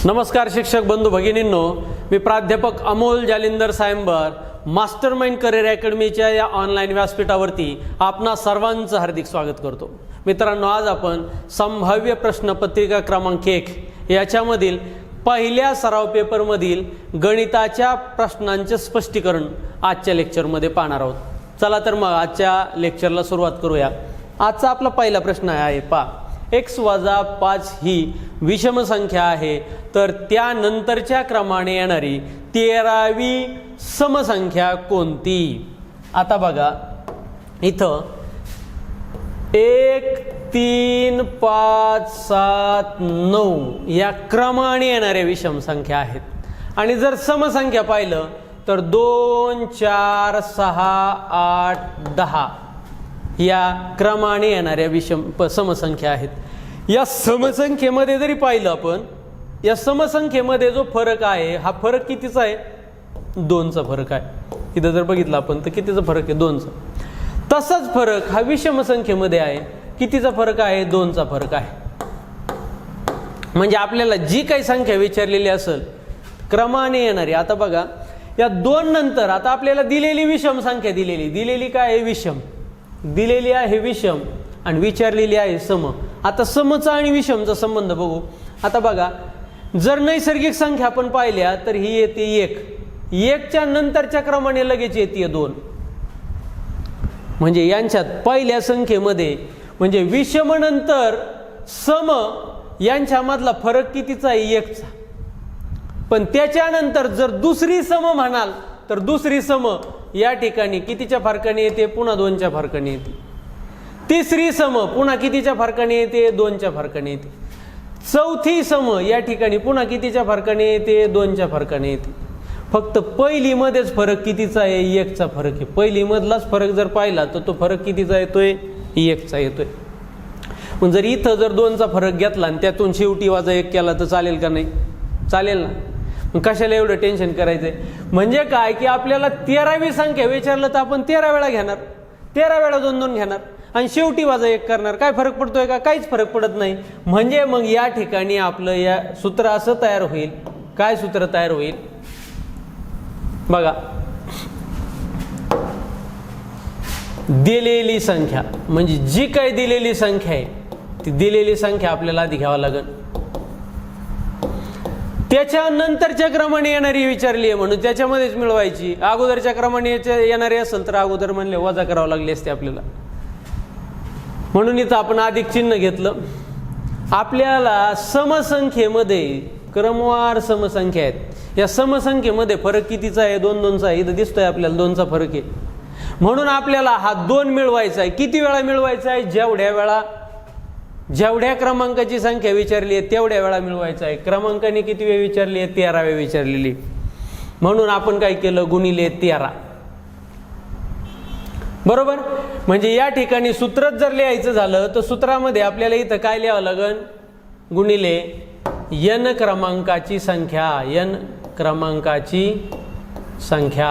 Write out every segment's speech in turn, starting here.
नमस्कार शिक्षक बंधू भगिनींनो, मी प्राध्यापक अमोल जालिंदर सायंबर मास्टरमाइंड करिअर अकॅडमीच्या या ऑनलाईन व्यासपीठावरती आपणा सर्वांचं हार्दिक स्वागत करतो। मित्रांनो, आज आपण संभाव्य प्रश्नपत्रिका क्रमांक 1 याच्यामधील पहिल्या सराव पेपरमधील गणिताच्या प्रश्नांचे स्पष्टीकरण आजच्या लेक्चरमध्ये पाहणार आहोत। चला तर मग आजच्या लेक्चरला सुरुवात करूया। आजचा आपला पहिला प्रश्न आहे, पहा, x वजा 5 ही विषम संख्या आहे, तर त्यानंतरच्या क्रमाने येणारी 13वी समसंख्या कोणती? आता बघा, इथं 1 3 5 7 9 या क्रमाने येणाऱ्या विषम संख्या आहेत। आणि जर समसंख्या पाहिलं तर 2 4 6 8 10 या क्रमाने येणाऱ्या समसंख्या आहेत। या समसंख्येमध्ये जरी पाहिलं आपण, या समसंख्येमध्ये जो फरक आहे हा फरक कितीचा आहे? 2चा फरक आहे। इथं जर बघितलं आपण तर कितीचा फरक आहे? 2चा। तसाच फरक हा विषम संख्येमध्ये आहे, कितीचा फरक आहे? 2चा फरक आहे। म्हणजे आपल्याला जी काही संख्या विचारलेली असेल क्रमाने येणारी, आता बघा या 2 नंतर आता आपल्याला दिलेली विषम संख्या दिलेली काय आहे? विषम दिलेली आहे, विषम, आणि विचारलेली आहे सम। आता समचा आणि विषमचा संबंध बघू। आता बघा, जर नैसर्गिक संख्या आपण पाहिल्या तर ही येते 1, 1च्या नंतरच्या क्रमाने लगेच येते 2। म्हणजे यांच्यात पहिल्या संख्येमध्ये म्हणजे विषम नंतर सम यांच्यामधला फरक कितीचा आहे? 1चा। पण त्याच्यानंतर जर दुसरी सम म्हणाल तर दुसरी सम या ठिकाणी कितीच्या फरकाने येते? पुन्हा 2च्या फरकाने येते। तिसरी सम पुन्हा कितीच्या फरकाने येते? 2च्या फरकाने येते। चौथी सम या ठिकाणी पुन्हा कितीच्या फरकाने येते? 2च्या फरकाने येते। फक्त पहिली मध्येच फरक कितीचा आहे? 1चा फरक आहे। पहिली मधलाच फरक जर पाहिला तर तो फरक कितीचा येतोय? 1चा येतोय। पण जर इथं जर 2चा फरक घेतला आणि त्यातून शेवटी वजा 1 केला तर चालेल का? नाही चालेल ना। मग कशाला एवढं टेन्शन करायचंय? म्हणजे काय की आपल्याला 13वी संख्या विचारलं तर आपण 13 वेळा घेणार, 13 वेळा 2 घेणार आणि शेवटी वजा 1 करणार। काय फरक पडतोय का? काहीच फरक पडत नाही। म्हणजे मग या ठिकाणी आपलं या सूत्र असं तयार होईल। काय सूत्र तयार होईल बघा, दिलेली संख्या म्हणजे जी काही दिलेली संख्या आहे ती दिलेली संख्या आपल्याला आधी घ्यावं लागेल, त्याच्यानंतरच्या क्रमाने येणारी विचारली आहे म्हणून त्याच्यामध्येच मिळवायची। अगोदरच्या क्रमाने येणारी असेल तर अगोदर म्हणले वजा करावं लागली असते आपल्याला, म्हणून इथं आपण अधिक चिन्ह घेतलं। आपल्याला समसंख्येमध्ये क्रमवार समसंख्या आहेत, या समसंख्येमध्ये फरक कितीचा आहे? 2 2चा आहे। इथं दिसतोय आपल्याला 2चा फरक आहे, म्हणून आपल्याला हा 2 मिळवायचा आहे। किती वेळा मिळवायचा आहे? जेवढ्या क्रमांकाची संख्या विचारली आहे तेवढ्या वेळा मिळवायचा आहे। क्रमांकाने किती वेळ विचारली आहे? 13 वेळ विचारलेली, म्हणून आपण काय केलं? गुणिले 13, बरोबर। म्हणजे या ठिकाणी सूत्रात जर लिहायचं झालं तर सूत्रामध्ये आपल्याला इथं काय लिहावं लागेल? गुणिले n क्रमांकाची संख्या, n क्रमांकाची संख्या,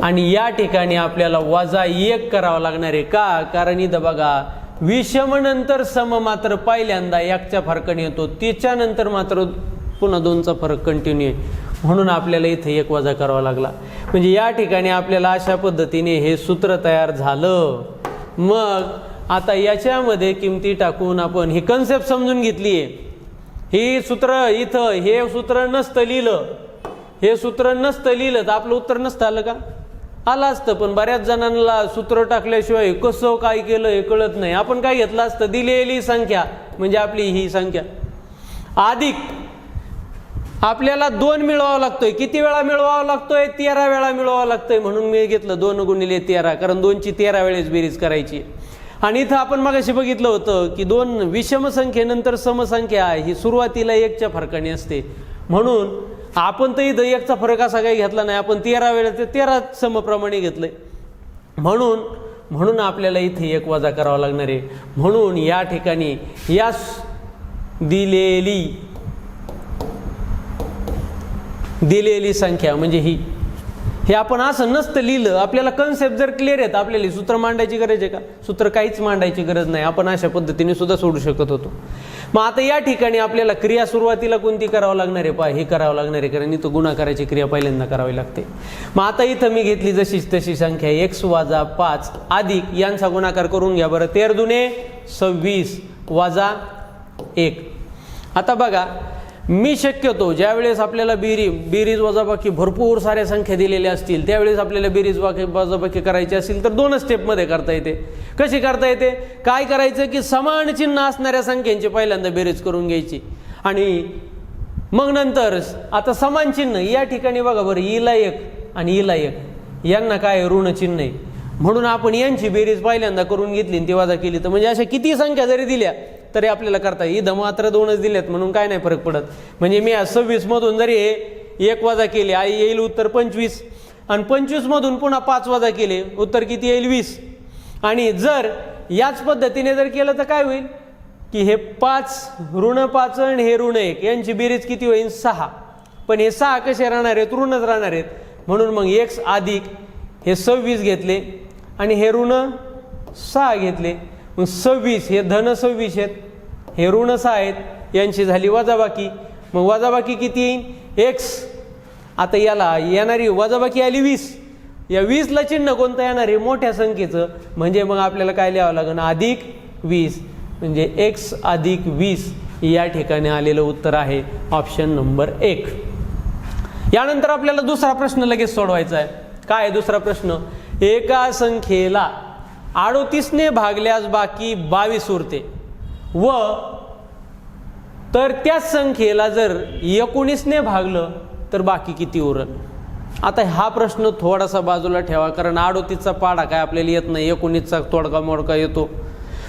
आणि या ठिकाणी आपल्याला वजा 1 करावं लागणार आहे। का? कारण इथं बघा विषम नंतर सम मात्र पहिल्यांदा 1च्या फरकाने येतो, त्याच्यानंतर मात्र पुन्हा 2चा फरक कंटिन्यू आहे, म्हणून आपल्याला इथे 1 वजा करावा लागला। म्हणजे या ठिकाणी आपल्याला अशा पद्धतीने हे सूत्र तयार झालं। मग आता याच्यामध्ये किमती टाकून आपण ही कन्सेप्ट समजून घेतली आहे। ही सूत्र इथं हे सूत्र नसतं लिहिलं, हे सूत्र नसतं लिहिलं तर आपलं उत्तर नसतं आलं का? आलं असतं। पण बऱ्याच जणांना सूत्र टाकल्याशिवाय कसं काय केलं हे कळत नाही। आपण काय घेतलं असतं? दिलेली संख्या म्हणजे आपली ही संख्या अधिक आपल्याला 2 मिळवावा लागतोय। किती वेळा मिळवावा लागतोय? 13 वेळा मिळवावा लागतोय, म्हणून मी घेतलं 2 गुणिले 13, कारण 2ची 13 वेळेस बेरीज करायची। आणि इथं आपण मगाशी बघितलं होतं की 2 विषम संख्येनंतर समसंख्या ही सुरुवातीला 1च्या फरकाने असते, म्हणून आपण तर इथं 1चा फरक असा काही घेतला नाही, आपण 13 वेळेस 13 समप्रमाणे घेतलंय, म्हणून आपल्याला इथे 1 वजा करावा लागणार आहे। म्हणून या ठिकाणी या दिलेली संख्या म्हणजे हे आपण असं नसतं लिहिलं, आपल्याला कन्सेप्ट जर क्लिअर आहेत आपल्याला सूत्र मांडायची गरज आहे का? सूत्र काहीच मांडायची गरज नाही, आपण अशा पद्धतीने सुद्धा सोडू शकत होतो. मग आता या ठिकाणी आपल्याला क्रिया सुरुवातीला कोणती करावं लागणार आहे? हे करावं लागणार आहे, कारण इथं गुणाकाराची क्रिया पहिल्यांदा करावी लागते. मग आता इथं मी घेतली जशीच तशी संख्या x - 5 अधिक यांचा गुणाकार करून घ्या बरं. 13 दुने 26 वजा 1. आता बघा, मी शक्यतो ज्यावेळेस आपल्याला बेरीज वजाबाकी भरपूर साऱ्या संख्या दिलेल्या असतील त्यावेळेस आपल्याला बेरीज वजाबाकी करायची असेल तर 2 स्टेपमध्ये करता येते. कशी करता येते? काय करायचं की समान चिन्ह असणाऱ्या संख्यांची पहिल्यांदा बेरीज करून घ्यायची आणि मग नंतर आता समान चिन्ह या ठिकाणी बघा बरं, ईला 1 आणि ईला 1 यांना काय ऋण चिन्ह आहे, म्हणून आपण यांची बेरीज पहिल्यांदा करून घेतली आणि ती वजा केली. तर म्हणजे अशा किती संख्या जरी दिल्या तरी आपल्याला करता येईल. इथं मात्र 2च दिल्यात म्हणून काय नाही फरक पडत. म्हणजे मी 26 मधून जरी 1 वजा केले आई येईल उत्तर 25 आणि 25 मधून पुन्हा 5 वजा केले उत्तर किती येईल 20. आणि जर याच पद्धतीने जर केलं तर काय होईल की हे 5 ऋण 5 आणि हे ऋण 1 यांची बेरीज किती होईल 6. पण हे 6 कसे राहणार आहेत? ऋणच राहणार आहेत. म्हणून मग x अधिक हे 26 घेतले आणि हे ऋण 6 घेतले. मग 26 हे धन 26 आहेत, हे ऋण 6 आहेत, यांची झाली वजाबाकी. मग वजाबाकी किती येईल x. आता याला येणारी वजाबाकी आली 20. या 20ला चिन्ह कोणतं येणार आहे? मोठ्या संख्येचं. म्हणजे मग आपल्याला काय लिहावं लागेल? अधिक 20. म्हणजे x अधिक 20 या ठिकाणी आलेलं उत्तर आहे ऑप्शन नंबर 1. यानंतर आपल्याला दुसरा प्रश्न लगेच सोडवायचा आहे. काय आहे दुसरा प्रश्न? एका संख्येला 38ने भागल्यास बाकी 22 उरते व तर त्याच संख्येला जर 19ने भागलं तर बाकी किती उरल? आता हा प्रश्न थोडासा बाजूला ठेवा, कारण 38चा पाढा काय आपल्याला येत नाही, 19चा तोडका मोडका येतो.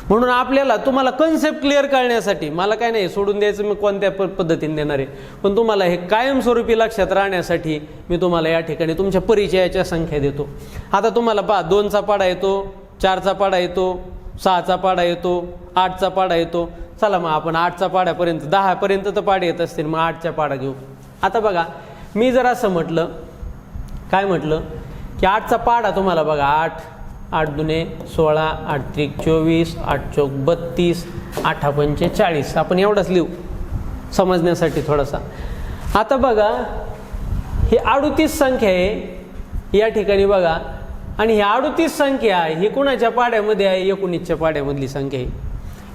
म्हणून आपल्याला तुम्हाला कन्सेप्ट क्लिअर करण्यासाठी मला काय नाही सोडून द्यायचं मी कोणत्या पद्धतीने देणार आहे, पण तुम्हाला हे कायमस्वरूपी लक्षात राहण्यासाठी मी तुम्हाला या ठिकाणी तुमच्या परिचयाच्या संख्या देतो. आता तुम्हाला पहा 2चा पाढा येतो, 4चा पाढा येतो, 6चा पाढा येतो, 8चा पाढा येतो. चला मग आपण 8चा पाढ्यापर्यंत 10 पर्यंत तर पाढे येत असतील, मग 8चा पाढा घेऊ. आता बघा मी जर असं म्हटलं, काय म्हटलं की 8चा पाढा तुम्हाला बघा 8 दुने 16, 8 त्रिक 24, 8 चौक 32, 8 पंचे 40. आपण एवढंच लिहू समजण्यासाठी थोडासा. आता बघा हे 38 संख्या आहे या ठिकाणी बघा, आणि ही 38 संख्या आहे ही कोणाच्या पाड्यामध्ये आहे? 19च्या पाड्यामधली संख्या आहे.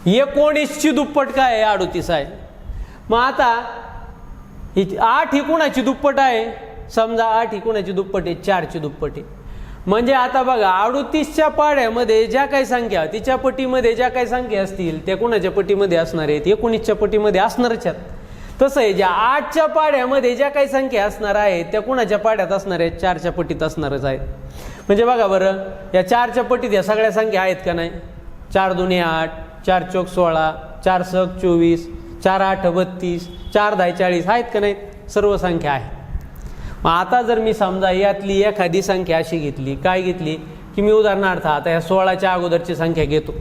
19ची दुप्पट काय आहे? 38 आहे. मग आता ही 8 ही कोणाची दुप्पट आहे? समजा 8 ही कोणाची दुप्पट आहे? 4ची दुप्पट आहे. म्हणजे आता बघा 38च्या पाड्यामध्ये ज्या काही संख्या तिच्या पटीमध्ये ज्या काही संख्या असतील त्या कोणाच्या पटीमध्ये असणार आहेत? 19च्या पटीमध्ये असणारच आहेत. तसं आहे ज्या 8च्या पाड्यामध्ये ज्या काही संख्या असणार आहेत त्या कोणाच्या पाड्यात असणार आहेत? 4च्या पटीत असणारच आहेत. म्हणजे बघा बरं या 4च्या पटीत या सगळ्या संख्या आहेत का नाही? 4 दुने 8, 4 चौक 16, 4 सक 24, 4 8 32, 4 10 40 आहेत का नाहीत? सर्व संख्या आहेत. मग आता जर मी समजा यातली एखादी संख्या अशी घेतली, काय घेतली की मी उदाहरणार्थ आता या 16च्या अगोदरची संख्या घेतो.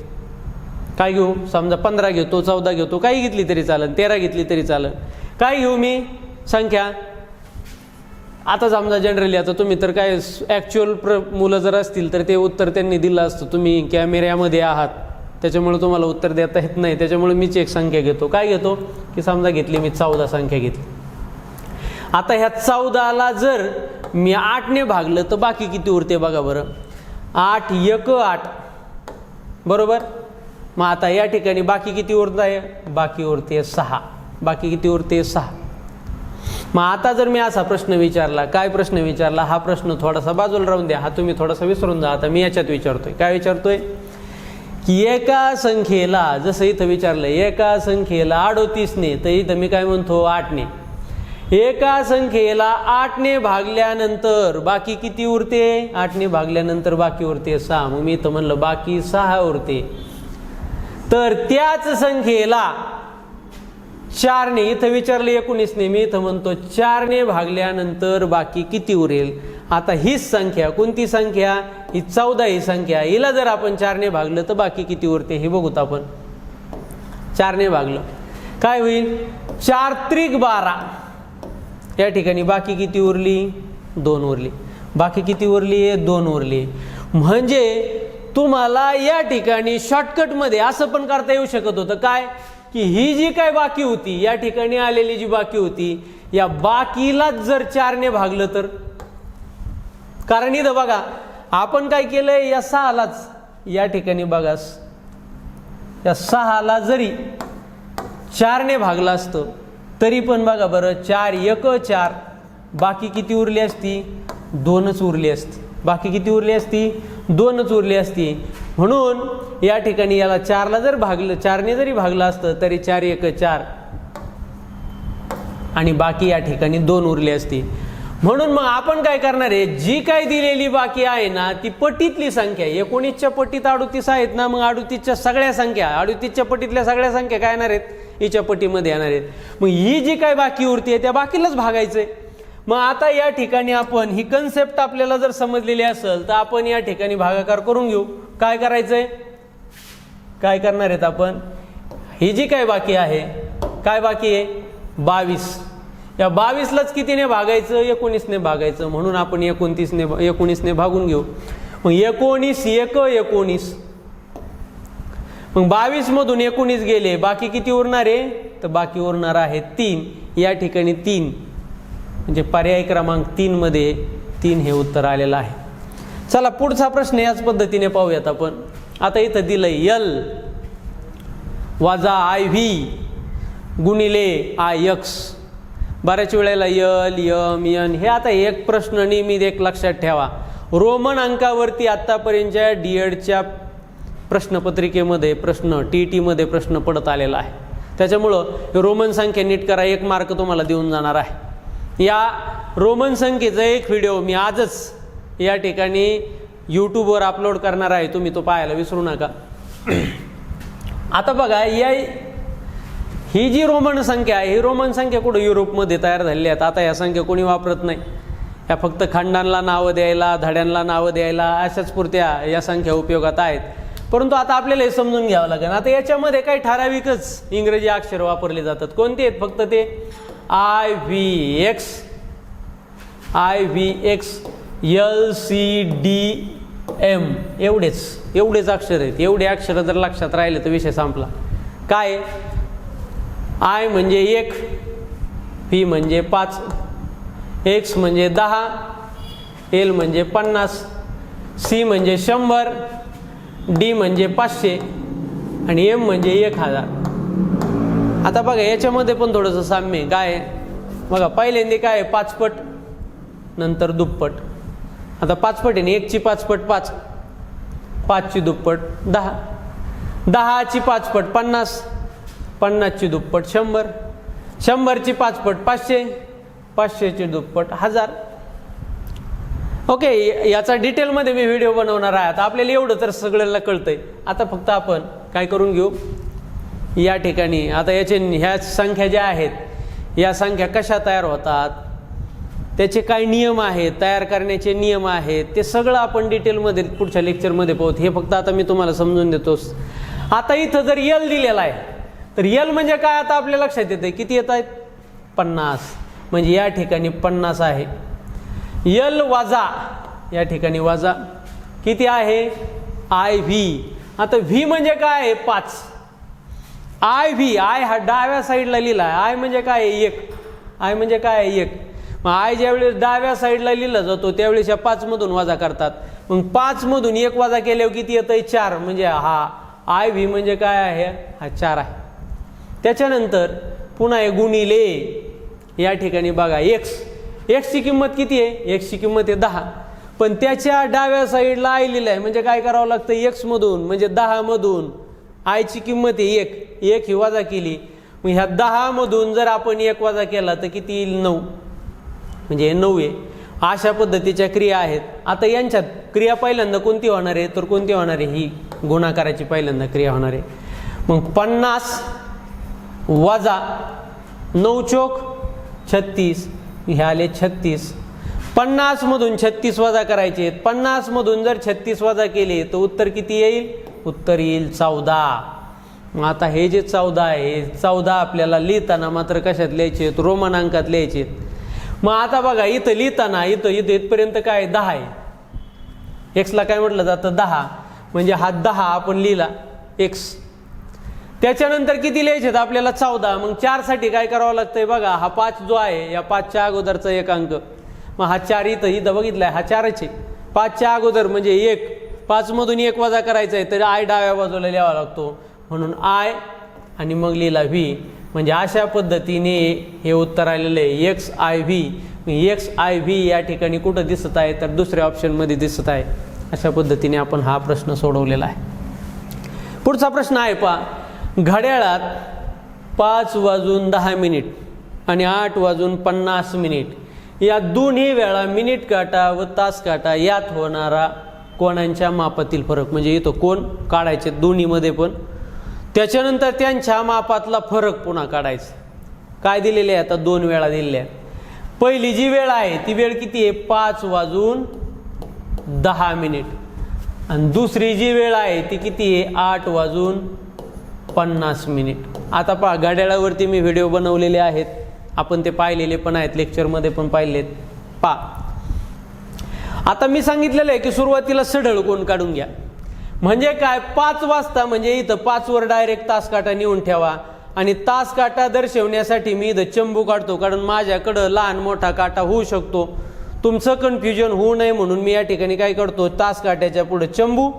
काय घेऊ? समजा 15 घेतो, 14 घेतो, काही घेतली तरी चालेल, 13 घेतली तरी चालेल. काय घेऊ मी संख्या? आता समजा जनरली आता तुम्ही तर काय ॲक्च्युअल मुलं जर असतील तर ते उत्तर त्यांनी दिलं असतं. तुम्ही कॅमेऱ्यामध्ये आहात त्याच्यामुळे तुम्हाला उत्तर देता येत नाही, त्याच्यामुळे मीच एक संख्या घेतो. काय घेतो की समजा घेतली मी 14 संख्या घेतली. आता ह्या 14ला जर मी 8ने भागलं तर बाकी किती उरते बघा बरं? 8 1 8 बरोबर. मग आता या ठिकाणी बाकी किती उरत आहे? बाकी उरते 6. बाकी किती उरते? 6. मग आता जर मी असा प्रश्न विचारला, काय प्रश्न विचारला? हा प्रश्न थोडासा बाजूला राहून द्या, हा तुम्ही थोडासा विसरून जा. आता मी याच्यात विचारतोय, काय विचारतोय की एका संख्येला, जसं इथं विचारलं एका संख्येला 38ने, तर इथं मी काय म्हणतो 8ने. एका संख्येला 8ने भागल्यानंतर बाकी किती उरते? 8ने भागल्यानंतर बाकी उरते 6. मग मी इथं म्हणलं बाकी 6 उरते. तर त्याच संख्येला 4ने, इथं विचारले 19ने, मी इथं म्हणतो 4ने भागल्यानंतर बाकी किती उरेल? आता हीच संख्या, कोणती संख्या? ही 14 ही संख्या. हिला जर आपण 4ने भागलं तर बाकी किती उरते हे बघूत आपण. 4ने भागलं काय होईल? 4 त्रिक 12. या ठिकाणी बाकी किती उरली? 2 उरली. बाकी किती उरली आहे? 2 उरली. म्हणजे तुम्हाला या ठिकाणी शॉर्टकटमध्ये असं पण करता येऊ शकत होतं काय, की ही जी काय बाकी होती या ठिकाणी आलेली जी बाकी होती या बाकीलाच जर 4 ने भागलं तर, कारण इथं बघा आपण काय केलंय या 6लाच या ठिकाणी बघा या 6ला जरी 4 ने भागलं असतं तरी पण बघा बरं 4 1 4 बाकी किती उरली असती? 2च उरली असती. बाकी किती उरली असती? 2च उरली असती. म्हणून या ठिकाणी याला 4ला जर भागलं 4 ने जरी भागलं असतं तरी 4 1 4 आणि बाकी या ठिकाणी 2 उरली असती. म्हणून मग आपण काय करणार आहे, जी काय दिलेली बाकी आहे ना ती पटीतली संख्या 19च्या पटीत 38 आहेत ना, मग 38च्या सगळ्या संख्या 38च्या पटीतल्या सगळ्या संख्या काय येणार आहेत? हिच्या पटीमध्ये येणार आहेत. मग ही जी काय बाकी उरते त्या बाकीलाच भागायचंय. मग आता या ठिकाणी आपण ही कन्सेप्ट आपल्याला जर समजलेली असेल तर आपण या ठिकाणी भागाकार करून घेऊ. काय करायचंय? काय करणार आहेत आपण? ही जी काय बाकी आहे, काय बाकी आहे? 22. या 22लाच कितीने भागायचं? 19 ने भागायचं. म्हणून आपण 19 ने भागून घेऊ. मग 19 1 19. मग 22 मधून 19 गेले, बाकी किती उरणार आहे? तर बाकी उरणार आहे 3. या ठिकाणी 3 म्हणजे पर्याय क्रमांक 3 मध्ये 3 हे उत्तर आलेलं आहे. चला पुढचा प्रश्न याच पद्धतीने पाहूयात आपण. आता इथं दिलंय L वजा IV गुणिले IX. बऱ्याच वेळेला L M N हे आता एक प्रश्न नियमित एक लक्षात ठेवा. रोमन अंकावरती आत्तापर्यंतच्या D.Edच्या प्रश्नपत्रिकेमध्ये प्रश्न TET मध्ये प्रश्न पडत आलेला आहे. त्याच्यामुळं रोमन संख्या नीट करा, 1 मार्क तुम्हाला देऊन जाणार आहे. या रोमन संख्येचा एक व्हिडिओ मी आजच या ठिकाणी यूट्यूबवर अपलोड करणार आहे, तुम्ही तो पाहायला विसरू नका. आता बघा ही जी रोमन संख्या आहे ही रोमन संख्या कुठं युरोपमध्ये तयार झालेली आहेत. आता या संख्या कोणी वापरत नाही. या फक्त खंडांना नावं द्यायला, धड्यांना नावं द्यायला अशाच पुरत्या या संख्या उपयोगात आहेत. परंतु आता आपल्याला हे समजून घ्यावं लागेल. आता याच्यामध्ये काही ठराविकच इंग्रजी अक्षर वापरले जातात. कोणते आहेत? फक्त ते IVX LCDM एवढेच अक्षर आहेत. एवढे अक्षर जर लक्षात राहिले तर विषय संपला. काय? I म्हणजे 1, V म्हणजे 5, X म्हणजे 10, L म्हणजे 50, C म्हणजे 100, D म्हणजे 500 आणि M म्हणजे 1000. आता बघा याच्यामध्ये पण थोडंसं साम्य आहे. काय बघा, पहिल्यांदा काय 5 पट नंतर दुप्पट. आता 5 पट आहे ना, 1ची 5 पट 5, 5ची दुप्पट 10, 10ची 5 पट 50, 50ची दुप्पट 100, 100ची 5 पट 500, 500ची दुप्पट 1000. ओके, याचा डिटेलमध्ये मी व्हिडिओ बनवणार आहे. आता आपल्याला एवढं तर सगळ्यांना कळतंय. आता फक्त आपण काय करून घेऊ या ठिकाणी. आता ह्या संख्या ज्या आहेत या संख्या कशा तयार होतात, त्याचे काय नियम आहेत, तयार करण्याचे नियम आहेत, ते सगळं आपण डिटेलमध्ये पुढच्या लेक्चरमध्ये पाहू. हे फक्त आता मी तुम्हाला समजून देतोस. आता इथं जर L दिलेला आहे तर L म्हणजे काय आता आपल्या लक्षात येते. किती येत आहेत? 50. म्हणजे या ठिकाणी 50 आहे. L वजा या ठिकाणी वजा किती आहे? IV. आता V म्हणजे काय आहे? 5. IV I हा डाव्या साईडला लिहिला आहे. I म्हणजे काय आहे? 1. I म्हणजे काय आहे? 1. मग I ज्यावेळेस डाव्या साईडला लिहिला जातो त्यावेळेस या 5 मधून वजा करतात. मग 5 मधून 1 वजा केल्यावर किती येतंय? 4. म्हणजे हा IV म्हणजे काय आहे? हा 4 आहे. त्याच्यानंतर पुन्हा हे गुणिले या ठिकाणी बघा X ची किंमत किती आहे? X ची किंमत आहे 10. पण त्याच्या डाव्या साईडला I लिहिलं आहे. म्हणजे काय करावं लागतं? X मधून म्हणजे 10 मधून I ची किंमत आहे 1 ही वजा केली. मग ह्या 10 मधून जर आपण 1 वजा केला तर किती येईल? 9. म्हणजे हे 9 आहे. अशा पद्धतीच्या क्रिया आहेत. आता यांच्यात क्रिया पहिल्यांदा कोणती होणार आहे? तर कोणती होणार आहे? ही गुणाकाराची पहिल्यांदा क्रिया होणार आहे. मग 50 वजा 9 चोक 36 हे आले 36. 50 मधून 36 वजा करायचे. 50 मधून जर 36 वजा केले तर उत्तर किती येईल? उत्तर येईल 14. मग आता हे जे 14 आहे, 14 आपल्याला लिहिताना मात्र कशात लिहायचे? रोमन अंकात लिहायचे. मग आता बघा इथं लिहिताना इथं इथं इथपर्यंत काय 10 आहे, एक्सला काय म्हटलं जातं 10, म्हणजे हा 10 आपण लिहिला एक्स. त्याच्यानंतर किती लिहायचे आहेत आपल्याला 14. मग 4 साठी काय करावं लागतंय बघा, हा 5 जो आहे या 5च्या अगोदरचा एक अंक, मग हा 4 इथं बघितलाय हा 4च आहे. 5च्या अगोदर म्हणजे 1, 5 मधून 1 वजा करायचा आहे तर आय डाव्या बाजूला लिहावा लागतो, म्हणून आय आणि मग लिहिला व्ही. म्हणजे अशा पद्धतीने हे उत्तर आलेलं आहे X I V. X I V या ठिकाणी कुठं दिसत आहे तर दुसऱ्या ऑप्शनमध्ये दिसत आहे. अशा पद्धतीने आपण हा प्रश्न सोडवलेला आहे. पुढचा प्रश्न आहे पहा, घड्याळात 5:10 आणि 8:50 या दोन्ही वेळा मिनिट काटा व तास काटा यात होणारा कोणांच्या मापातील फरक, म्हणजे इथं कोण काढायचे दोन्हीमध्ये पण, त्याच्यानंतर त्यांच्या मापातला फरक पुन्हा काढायचा. काय दिलेले आहे आता 2 वेळा दिलेल्या आहेत. पहिली जी वेळ आहे ती वेळ किती आहे 5:10 आणि दुसरी जी वेळ आहे ती किती आहे 8:50. आता पहा घड्याळावरती मी व्हिडिओ बनवलेले आहेत, आपण ते पाहिलेले पण आहेत, लेक्चरमध्ये पण पाहिलेत. पहा आता मी सांगितलेलं आहे की सुरुवातीला सढळ कोण काढून घ्या. म्हणजे काय 5 वाजता म्हणजे इथं 5 वर डायरेक्ट तास काटा नेऊन ठेवा आणि तास काटा दर्शवण्यासाठी मी इथं चंबू काढतो, कारण माझ्याकडं लहान मोठा काटा होऊ शकतो. तुमचं कन्फ्युजन होऊ नये म्हणून मी या ठिकाणी काय करतो, तास काट्याच्या पुढे चंबू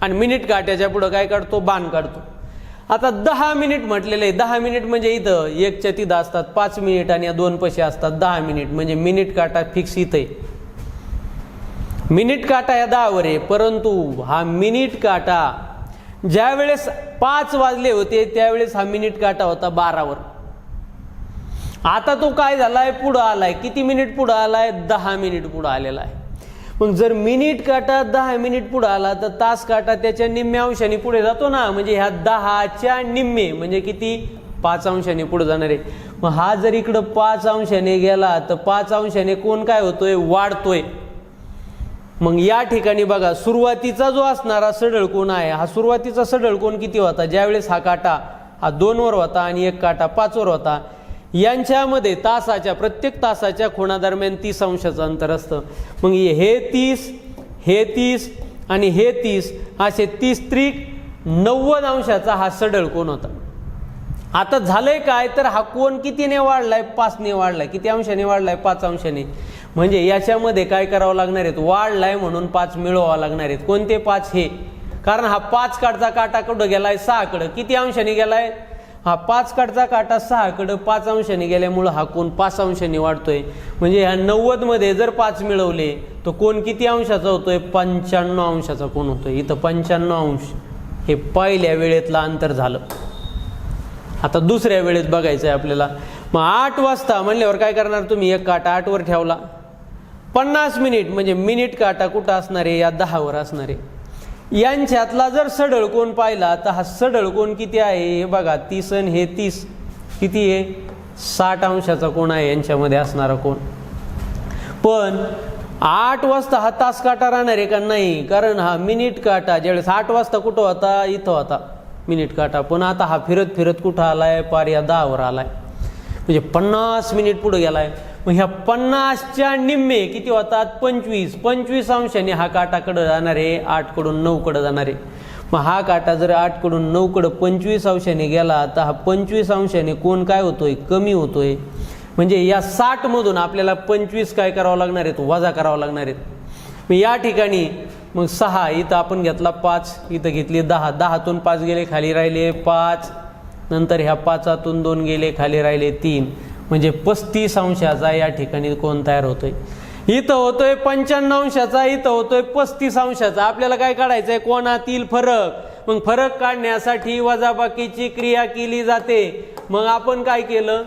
आणि मिनिट काट्याच्या पुढे काय काढतो, बाण काढतो. आता 10 मिनिट म्हटलेलं आहे. 10 मिनिट म्हणजे इथं 1च्या तिथं असतात 5 मिनिट आणि या 2 पैसे असतात 10 मिनिट, म्हणजे मिनिट काटा फिक्स इथं आहे. मिनिट काटा या 10 वर आहे, परंतु हा मिनिट काटा ज्या वेळेस 5 वाजले होते त्यावेळेस हा मिनिट काटा होता 12 वर. आता तो काय झालाय पुढं आलाय, किती मिनिट पुढं आलाय 10 मिनिट पुढं आलेला आहे. मग जर मिनिट काटा 10 मिनिट पुढे आला तर तास काटा त्याच्या निम्म्या अंशाने पुढे जातो ना, म्हणजे ह्या 10च्या निम्मे म्हणजे किती 5 अंशाने पुढे जाणार आहे. मग हा जर इकडं 5 अंशाने गेला तर 5 अंशाने कोण काय होतोय वाढतोय. मग या ठिकाणी बघा सुरुवातीचा जो असणारा सढळ कोण आहे, हा सुरुवातीचा सढळ कोण किती होता, ज्यावेळेस हा काटा हा 2 वर होता आणि एक काटा 5 वर होता, यांच्यामध्ये तासाच्या प्रत्येक तासाच्या कोणादरम्यान 30 अंशाचं अंतर असतं. मग हे 30 हे 30 आणि हे 30 असे 30 त्रिक 90 अंशाचा हा सढळ कोण होता. आता झालंय काय तर हा कोण कितीने वाढलाय 5 ने वाढलाय. किती अंशाने वाढलाय 5 अंशाने. म्हणजे याच्यामध्ये काय करावं लागणार आहेत, वाढलाय म्हणून 5 मिळवावं लागणार आहेत. कोणते 5 हे, कारण हा 5 कडचा काटा कुठं गेलाय 6 कडे. किती अंशाने गेलाय हा 5 कडचा काटा 6 कडे 5 अंशाने गेल्यामुळं हा कोण 5 अंशाने वाढतोय. म्हणजे ह्या 90 मध्ये जर 5 मिळवले तर कोण किती अंशाचा होतोय 95 अंशाचा कोण होतोय. इथं 95 अंश हे पहिल्या वेळेतलं अंतर झालं. आता दुसऱ्या वेळेत बघायचं आहे आपल्याला. मग 8 वाजता म्हणल्यावर काय करणार तुम्ही, एक काटा 8 वर ठेवला. 50 मिनिट म्हणजे मिनिट काटा कुठं असणार आहे या 10 वर असणार आहे. यांच्यातला जर सढळ कोण पाहिला तर हा सढळ कोण किती आहे हे बघा 30 आणि हे 30 किती आहे 60 अंशाचा कोण आहे यांच्यामध्ये असणारा कोण. पण 8 वाजता हा तास काटा राहणार आहे का नाही, कारण हा मिनिट काटा ज्यावेळेस 8 वाजता कुठं होता इथं होता मिनिट काटा, पण आता हा फिरत फिरत कुठं आलाय पार या 10 वर आलाय, म्हणजे 50 मिनिट पुढे गेलाय. मग ह्या 50च्या निम्मे किती होतात 25 अंशाने हा काटाकडे जाणार आहे 8 कडून 9 कडे जाणार आहे. मग हा काटा जर 8 कडून 9 कडे 25 अंशाने गेला तर हा 25 अंशाने कोण काय होतोय कमी होतोय. म्हणजे या 60 मधून आपल्याला 25 काय करावं लागणार आहेत वजा करावं लागणार आहेत. मग या ठिकाणी मग 6 इथं आपण घेतला 5 इथं घेतली 10, 10तून 5 गेले खाली राहिले 5, नंतर ह्या 5तून 2 गेले खाली राहिले 3, म्हणजे 35 अंशाचा या ठिकाणी कोण तयार होतोय. इथं होतोय 55 अंशाचा, इथं होतोय 35 अंशाचा. आपल्याला काय काढायचंय कोणातील फरक. मग फरक काढण्यासाठी वजाबाकीची क्रिया केली जाते. मग आपण काय केलं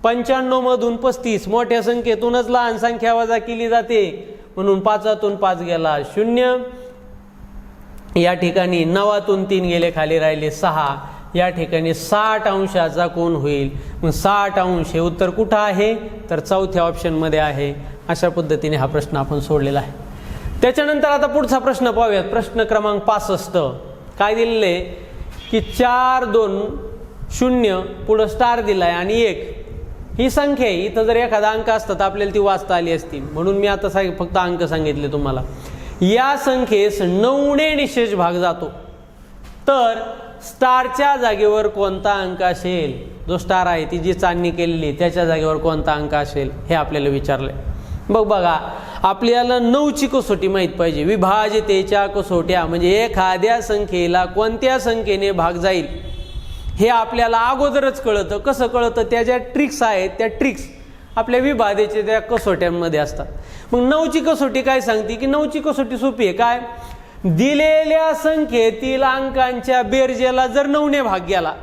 95 मधून 35 मोठ्या संख्येतूनच लहान संख्या वजा केली जाते, म्हणून 5तून 5 गेला 0, या ठिकाणी 9तून 3 गेले खाली राहिले 6, या ठिकाणी 60 अंशाचा कोण होईल. मग 60 अंश हे उत्तर कुठं आहे तर चौथ्या ऑप्शनमध्ये आहे. अशा पद्धतीने हा प्रश्न आपण सोडलेला आहे. त्याच्यानंतर आता पुढचा प्रश्न पाहूयात. प्रश्न क्रमांक 65 काय दिलेले की 4 2 0 पुढं स्टार दिलाय आणि 1 ही संख्या आहे, इथं जर एखादा अंक असता तर आपल्याला ती वाचता आली असती, म्हणून मी आता फक्त अंक सांगितले तुम्हाला. या संख्येस 9ने निशेष भाग जातो, तर स्टारच्या जागेवर कोणता अंक असेल, जो स्टार आहे ती जी चांदणी केलेली त्याच्या जागेवर कोणता अंक असेल हे आपल्याला विचारलंय. बघा आपल्याला 9ची कसोटी माहीत पाहिजे. विभाज्यतेच्या कसोट्या म्हणजे एखाद्या संख्येला कोणत्या संख्येने भाग जाईल हे आपल्याला अगोदरच कळतं. कसं कळतं? त्या ज्या ट्रिक्स आहेत त्या ट्रिक्स आपल्या विभाज्यतेच्या त्या कसोट्यांमध्ये असतात. मग 9ची कसोटी काय सांगते की 9ची कसोटी सोपी आहे. काय? दिलेल्या संख्येतील अंकांच्या बेरजेला जर 9ने भाग गेला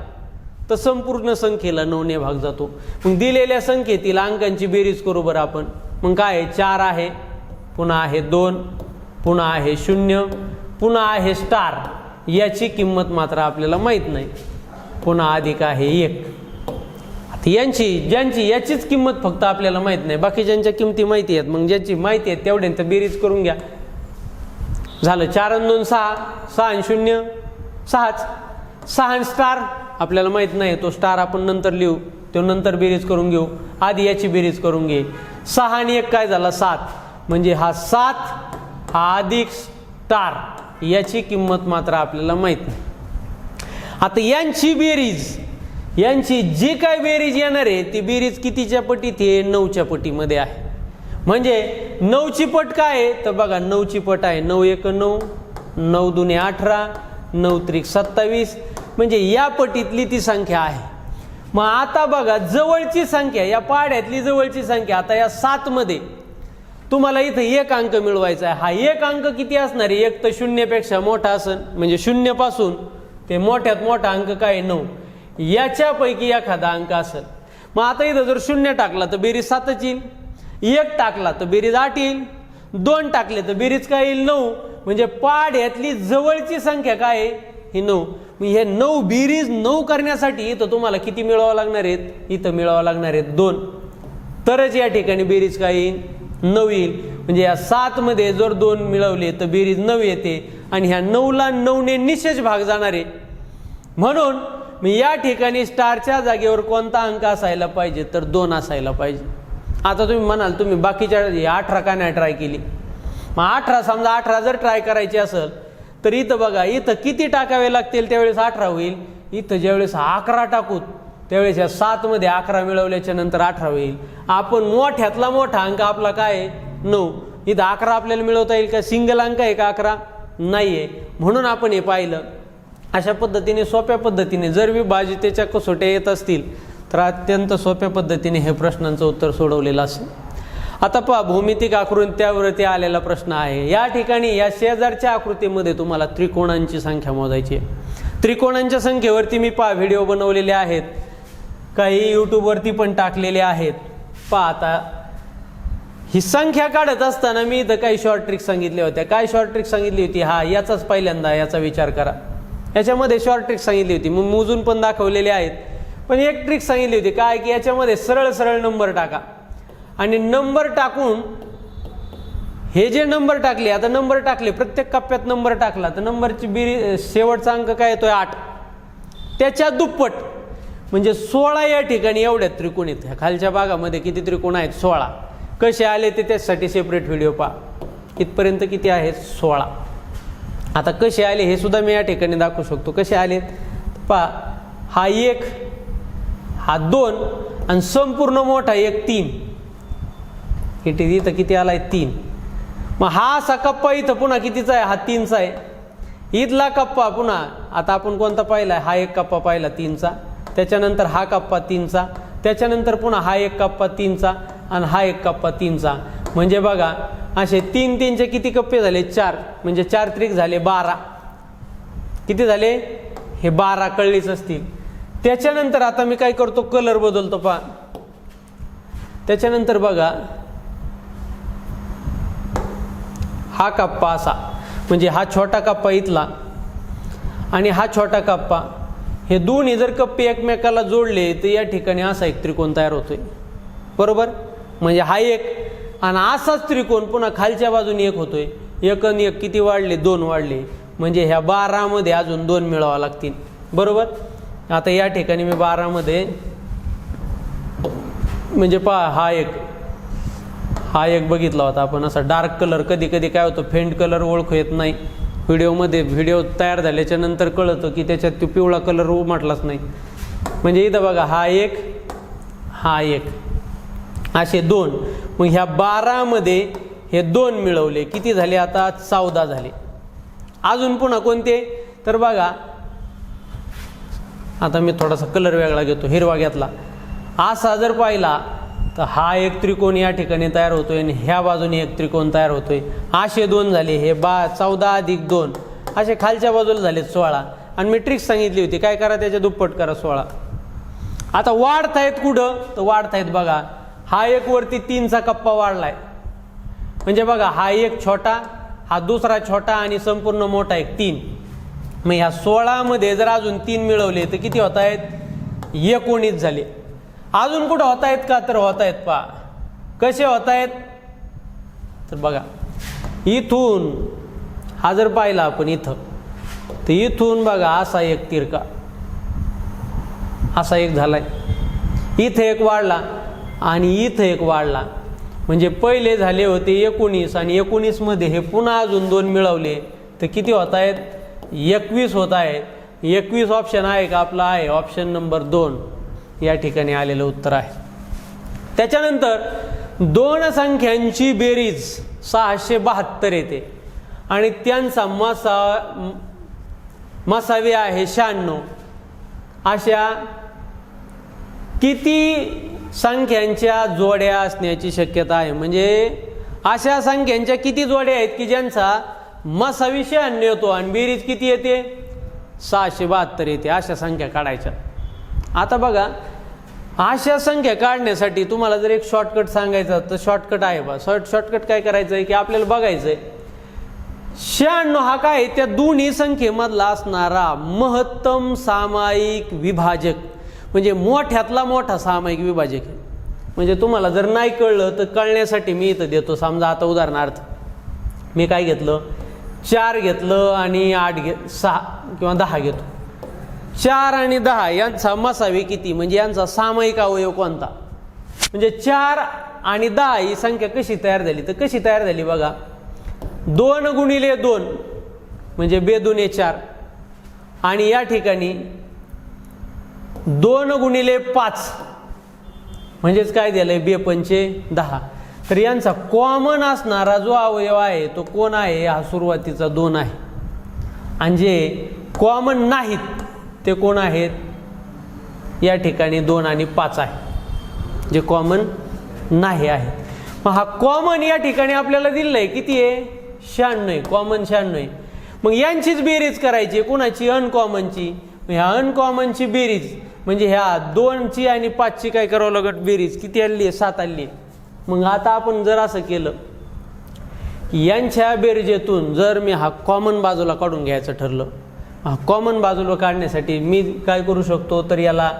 तर संपूर्ण संख्येला 9ने भाग जातो. मग दिलेल्या संख्येतील अंकांची बेरीज करू बरं आपण. मग काय आहे? 4 आहे, पुन्हा आहे 2, पुन्हा आहे 0, पुन्हा आहे स्टार. याची किंमत मात्र आपल्याला माहीत नाही. पुन्हा अधिक आहे 1. ज्यांची याचीच किंमत फक्त आपल्याला माहीत नाही, बाकीच्यांच्या किमती माहिती आहेत. मग ज्याची माहिती आहे तेवढ्यांत बेरीज करून घ्या. झालं 4 आणि 2 6, 6 आणि 0 6च. 6 आणि स्टार आपल्याला माहीत नाही, तो स्टार आपण नंतर लिहू, तो नंतर बेरीज करून घेऊ. आधी याची बेरीज करून घे. 6 आणि 1 काय झाला? 7. म्हणजे हा 7 हा अधिक स्टार, याची किंमत मात्र आपल्याला माहीत नाही. आता यांची बेरीज, यांची जी काय बेरीज येणार आहे ती बेरीज कितीच्या पटीत आहे? 9च्या पटीमध्ये आहे. म्हणजे 9ची पट काय आहे? तर बघा 9ची पट आहे 9 1 9, 9 2 18, 9 3 27. म्हणजे या पटीतली ती संख्या आहे. मग आता बघा जवळची संख्या, या पाढ्यातली जवळची संख्या. आता या 7 मध्ये तुम्हाला इथं 1 अंक मिळवायचा आहे. हा 1 अंक किती असणार आहे? 1 तर 0 पेक्षा मोठा असेल, म्हणजे 0 पासून ते मोठ्यात मोठा अंक काय? 9. याच्यापैकी एखादा अंक असेल. मग आता इथं जर 0 टाकला तर बेरीज 7च येईल, 1 टाकला तर बेरीज 8 येईल, 2 टाकले तर बेरीज काय येईल? 9. म्हणजे पाढ्यातली जवळची संख्या काय आहे? ही 9. मग हे 9 बेरीज 9 करण्यासाठी इथं तुम्हाला किती मिळवावं लागणार आहेत? इथं मिळवावं लागणार आहेत 2. तरच या ठिकाणी बेरीज काय येईल? 9 येईल. म्हणजे या 7 मध्ये जर 2 मिळवले तर बेरीज 9 येते. आणि ह्या 9ला 9ने निशेष भाग जाणार आहे. म्हणून मी या ठिकाणी स्टारच्या जागेवर कोणता अंक असायला पाहिजे? तर 2 असायला पाहिजे. आता तुम्ही म्हणाल तुम्ही बाकीच्या 18 का नाही ट्राय केली? मग 18 समजा 18 जर ट्राय करायची असेल तर इथं बघा इथं किती टाकावे लागतील त्यावेळेस 18 होईल. इथं ज्यावेळेस 11 टाकू त्यावेळेस या 7 मध्ये 11 मिळवल्याच्या नंतर 18 होईल. आपण मोठ्यातला मोठा अंक आपला काय आहे? 9. इथं 11 आपल्याला मिळवता येईल का? सिंगल अंक आहे का 11? नाहीये. म्हणून आपण हे पाहिलं. अशा पद्धतीने सोप्या पद्धतीने जर विभाज्यतेच्या कसोट्या येत असतील तर अत्यंत सोप्या पद्धतीने हे प्रश्नांचं उत्तर सोडवलेलं असेल. आता पहा भौमितिक आकृत्यावरती आलेला प्रश्न आहे. या ठिकाणी या शेजारच्या आकृतीमध्ये तुम्हाला त्रिकोणांची संख्या मोजायची आहे. त्रिकोणांच्या संख्येवरती मी पहा व्हिडिओ बनवलेले आहेत, काही यूट्यूबवरती पण टाकलेले आहेत. पहा आता ही संख्या काढत असताना मी इथं काही शॉर्ट ट्रिक सांगितल्या होत्या. काय शॉर्ट ट्रिक सांगितली होती? हा याचाच पहिल्यांदा याचा विचार करा. याच्यामध्ये शॉर्ट ट्रिक सांगितली होती, मग मोजून पण दाखवलेले आहेत. पण एक ट्रिक सांगितली होती काय की याच्यामध्ये सरळ सरळ नंबर टाका आणि नंबर टाकून हे जे नंबर टाकले, आता नंबर टाकले प्रत्येक कप्प्यात नंबर टाकला तर नंबरची शेवटचा अंक काय येतोय? 8. त्याच्या दुप्पट म्हणजे 16 या ठिकाणी एवढ्या त्रिकोण आहेत. खालच्या भागामध्ये किती त्रिकोण आहेत? 16. कसे आले ते त्यासाठी सेपरेट व्हिडिओ पहा. इथपर्यंत किती आहेत? 16. आता कसे आले हे सुद्धा मी या ठिकाणी दाखवू शकतो. कसे आलेत पहा. हा 1, हा 2 आणि संपूर्ण मोठा 1 3. इथं किती आलाय? 3. मग हा असा कप्पा इथं पुन्हा कितीचा आहे? हा 3चा आहे. इथला कप्पा पुन्हा आता आपण कोणता पाहिलाय? हा एक कप्पा पाहिला 3चा. त्याच्यानंतर हा कप्पा 3चा. त्याच्यानंतर पुन्हा हा एक कप्पा 3चा आणि हा एक कप्पा 3चा. म्हणजे बघा असे 3 3चे किती कप्पे झाले? 4. म्हणजे 4 त्रिक झाले 12. किती झाले? हे 12 कळलीच असतील. त्याच्यानंतर आता मी काय करतो? कलर बदलतो पहा. त्याच्यानंतर बघा हा कप्पा असा, म्हणजे हा छोटा कप्पा इथला आणि हा छोटा कप्पा, हे दोन्ही जर कप्पे एकमेकाला जोडले तर या ठिकाणी असा एक त्रिकोण तयार होतोय. बरोबर? म्हणजे हा एक आणि असाच त्रिकोण पुन्हा खालच्या बाजूने एक होतोय. 1 आणि 1 किती वाढले? 2 वाढले. म्हणजे ह्या 12 मध्ये अजून 2 मिळवावं लागतील. बरोबर? आता या ठिकाणी मी 12 मध्ये म्हणजे पहा हा एक बघितला होता आपण असा डार्क कलर. कधी कधी काय होतं फेंट कलर ओळखू येत नाही व्हिडिओ तयार झाल्याच्या नंतर कळतं की त्याच्यात तो पिवळा कलर उमटलाच नाही. म्हणजे इथं बघा हा एक असे 2. मग ह्या 12 मध्ये हे 2 मिळवले किती झाले आता 14 झाले. अजून पुन्हा कोणते तर बघा आता मी थोडासा कलर वेगळा घेतो, हिरवा घेतला. असा जर पाहिला तर हा एक त्रिकोण या ठिकाणी तयार होतोय आणि ह्या बाजूने एक त्रिकोण तयार होतोय. असे 2 झाले. हे 14 अधिक 2 असे खालच्या बाजूला झाले 16. आणि मी ट्रिक सांगितली होती काय करा त्याच्या दुप्पट करा 16. आता वाढतायत कुठं तर वाढतायत बघा हा एक वरती 3चा कप्पा वाढलाय. म्हणजे बघा हा एक छोटा, हा दुसरा छोटा आणि संपूर्ण मोठा एक 3. मग ह्या 16 मध्ये जर अजून 3 मिळवले तर किती होत आहेत 19 झाले. अजून कुठं होत आहेत का तर होत आहेत. पहा कसे होत आहेत तर बघा इथून हा जर पाहिला आपण इथं तर इथून बघा असा एक तिरका असा एक झालाय. इथं एक वाढला आणि इथं एक वाढला. म्हणजे पहिले झाले होते 19 आणि 19 मध्ये हे पुन्हा अजून 2 मिळवले तर किती होत आहेत 21 होत आहेत. 21 ऑप्शन आहे का आपला आहे ऑप्शन नंबर 2 या ठिकाणी आलेलं उत्तर आहे. त्याच्यानंतर 2 संख्यांची बेरीज 672 येते आणि त्यांचा मसावी आहे 96. अशा किती संख्यांच्या जोड्या असण्याची शक्यता आहे. म्हणजे अशा संख्यांच्या किती जोड्या आहेत की ज्यांचा मसावी 96 येतो आणि बेरीज किती येते 672 येते. अशा संख्या काढायच्या. आता बघा अशा संख्या काढण्यासाठी तुम्हाला जर एक शॉर्टकट सांगायचं तर शॉर्टकट आहे बा. शॉर्टकट काय करायचं आहे की आपल्याला बघायचं आहे 96 हा काय त्या दोन्ही संख्येमधला असणारा महत्तम सामायिक विभाजक म्हणजे मोठ्यातला मोठा सामायिक विभाजक आहे. म्हणजे तुम्हाला जर नाही कळलं तर कळण्यासाठी मी इथं देतो. समजा आता उदाहरणार्थ मी काय घेतलं 4 घेतलं आणि 6 किंवा 10 घेतो. 4 आणि 10 यांचा मसावी किती म्हणजे यांचा सामायिक अवयव कोणता. म्हणजे 4 आणि 10 ही संख्या कशी तयार झाली तर कशी तयार झाली बघा 2 गुणिले 2 म्हणजे 2 दुणे 4 आणि या ठिकाणी 2 गुणिले 5 म्हणजेच काय दिलंय 2 पंचे 10. तर यांचा कॉमन असणारा जो अवयव आहे तो कोण आहे हा सुरुवातीचा 2 आहे. आणि जे कॉमन नाहीत ते कोण आहेत या ठिकाणी 2 आणि 5 आहे जे कॉमन नाही आहे. मग हा कॉमन या ठिकाणी आपल्याला दिलेला आहे किती आहे 96. कॉमन 96. मग यांचीच बेरीज करायची कोणाची अनकॉमनची. ह्या अनकॉमनची बेरीज म्हणजे ह्या 2ची आणि 5ची काय करावं लागत बेरीज किती आली आहे 7 आली आहे. मग आता आपण जर असं केलं की यांच्या बेरजेतून जर मी हा कॉमन बाजूला काढून घ्यायचं ठरलं. हा कॉमन बाजूला काढण्यासाठी मी काय करू शकतो तर याला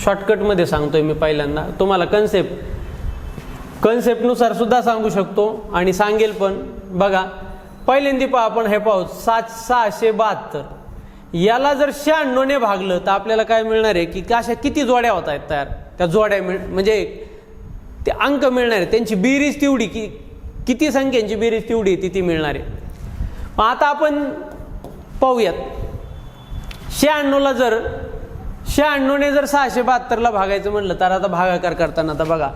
शॉर्टकटमध्ये सांगतोय मी पहिल्यांदा. तुम्हाला कन्सेप्टनुसार सुद्धा सांगू शकतो आणि सांगेल पण. बघा पहिल्यांदा पहा आपण हे पाहू 672 याला जर 96 ने भागलं तर आपल्याला काय मिळणार आहे की अशा किती जोड्या होत आहेत तयार. त्या जोड्या म्हणजे ते अंक मिळणार आहे त्यांची बेरीज तेवढी की किती संख्यांची बेरीज तेवढी ती मिळणार आहे. आता आपण पाहूयात 96ला जर 96 ने जर 672ला भागायचं म्हटलं तर आता भागाकार करताना आता बघा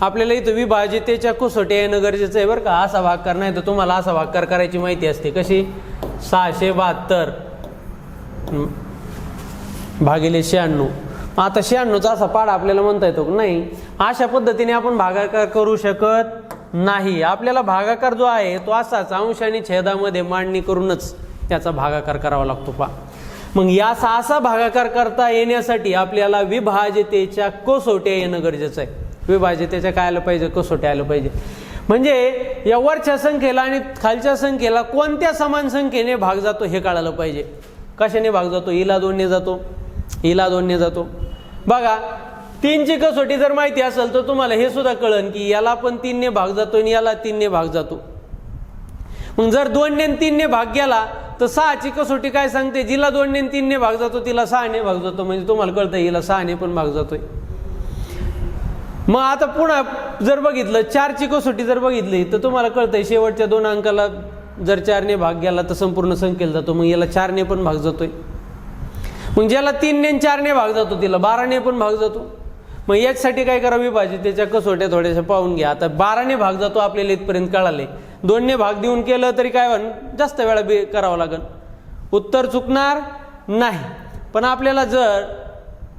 आपल्याला इथं विभाज्यतेच्या कसोटी येणं गरजेचं आहे बरं का. असा भागाकार नाही तर तुम्हाला असा भागाकार करायची माहिती असते कशी 672 भागिले 96. आता 96चा असा पाडा आपल्याला म्हणता येतो की नाही. अशा पद्धतीने आपण भागाकार करू शकत नाही. आपल्याला भागाकार जो आहे तो असाच अंश आणि छेदामध्ये मांडणी करूनच त्याचा भागाकार करावा लागतो. पहा मग याचा असा भागाकार करता येण्यासाठी आपल्याला विभाज्यतेच्या कसोट्या येणं गरजेचं आहे. विभाज्यतेच्या काय आलं पाहिजे कसोट्या आलं पाहिजे. म्हणजे या वरच्या संख्येला आणि खालच्या संख्येला कोणत्या समान संख्येने भाग जातो हे कळालं पाहिजे. कशाने भाग जातो हिला 2 ने जातो हिला 2 ने जातो. बघा 3ची कसोटी जर माहिती असेल तर तुम्हाला हे सुद्धा कळन की याला पण 3 ने भाग जातो आणि याला 3 ने भाग जातो. मग जर 2 ने 3 ने भाग गेला तर 6ची कसोटी काय सांगते जिला 2 ने 3 ने भाग जातो तिला 6 ने भाग जातो. म्हणजे तुम्हाला कळतं हिला 6 ने पण भाग जातोय. मग आता पुन्हा जर बघितलं 4ची कसोटी जर बघितली तर तुम्हाला कळतंय शेवटच्या 2 अंकाला जर 4ने भाग गेला तर संपूर्ण संख्येला जातो, मग याला 4ने पण भाग जातोय. मग ज्याला 3ने आणि 4ने भाग जातो तिला 12ने पण भाग जातो. मग याच्यासाठी काय करावं, विभाजितेच्या कसोट्या थोड्याशा पाहून घ्या. आता 12ने भाग जातो आपल्याला इथपर्यंत कळाले. 2ने भाग देऊन केलं तरी काय होईल, जास्त वेळा करावं लागेल. उत्तर चुकणार नाही. पण आपल्याला जर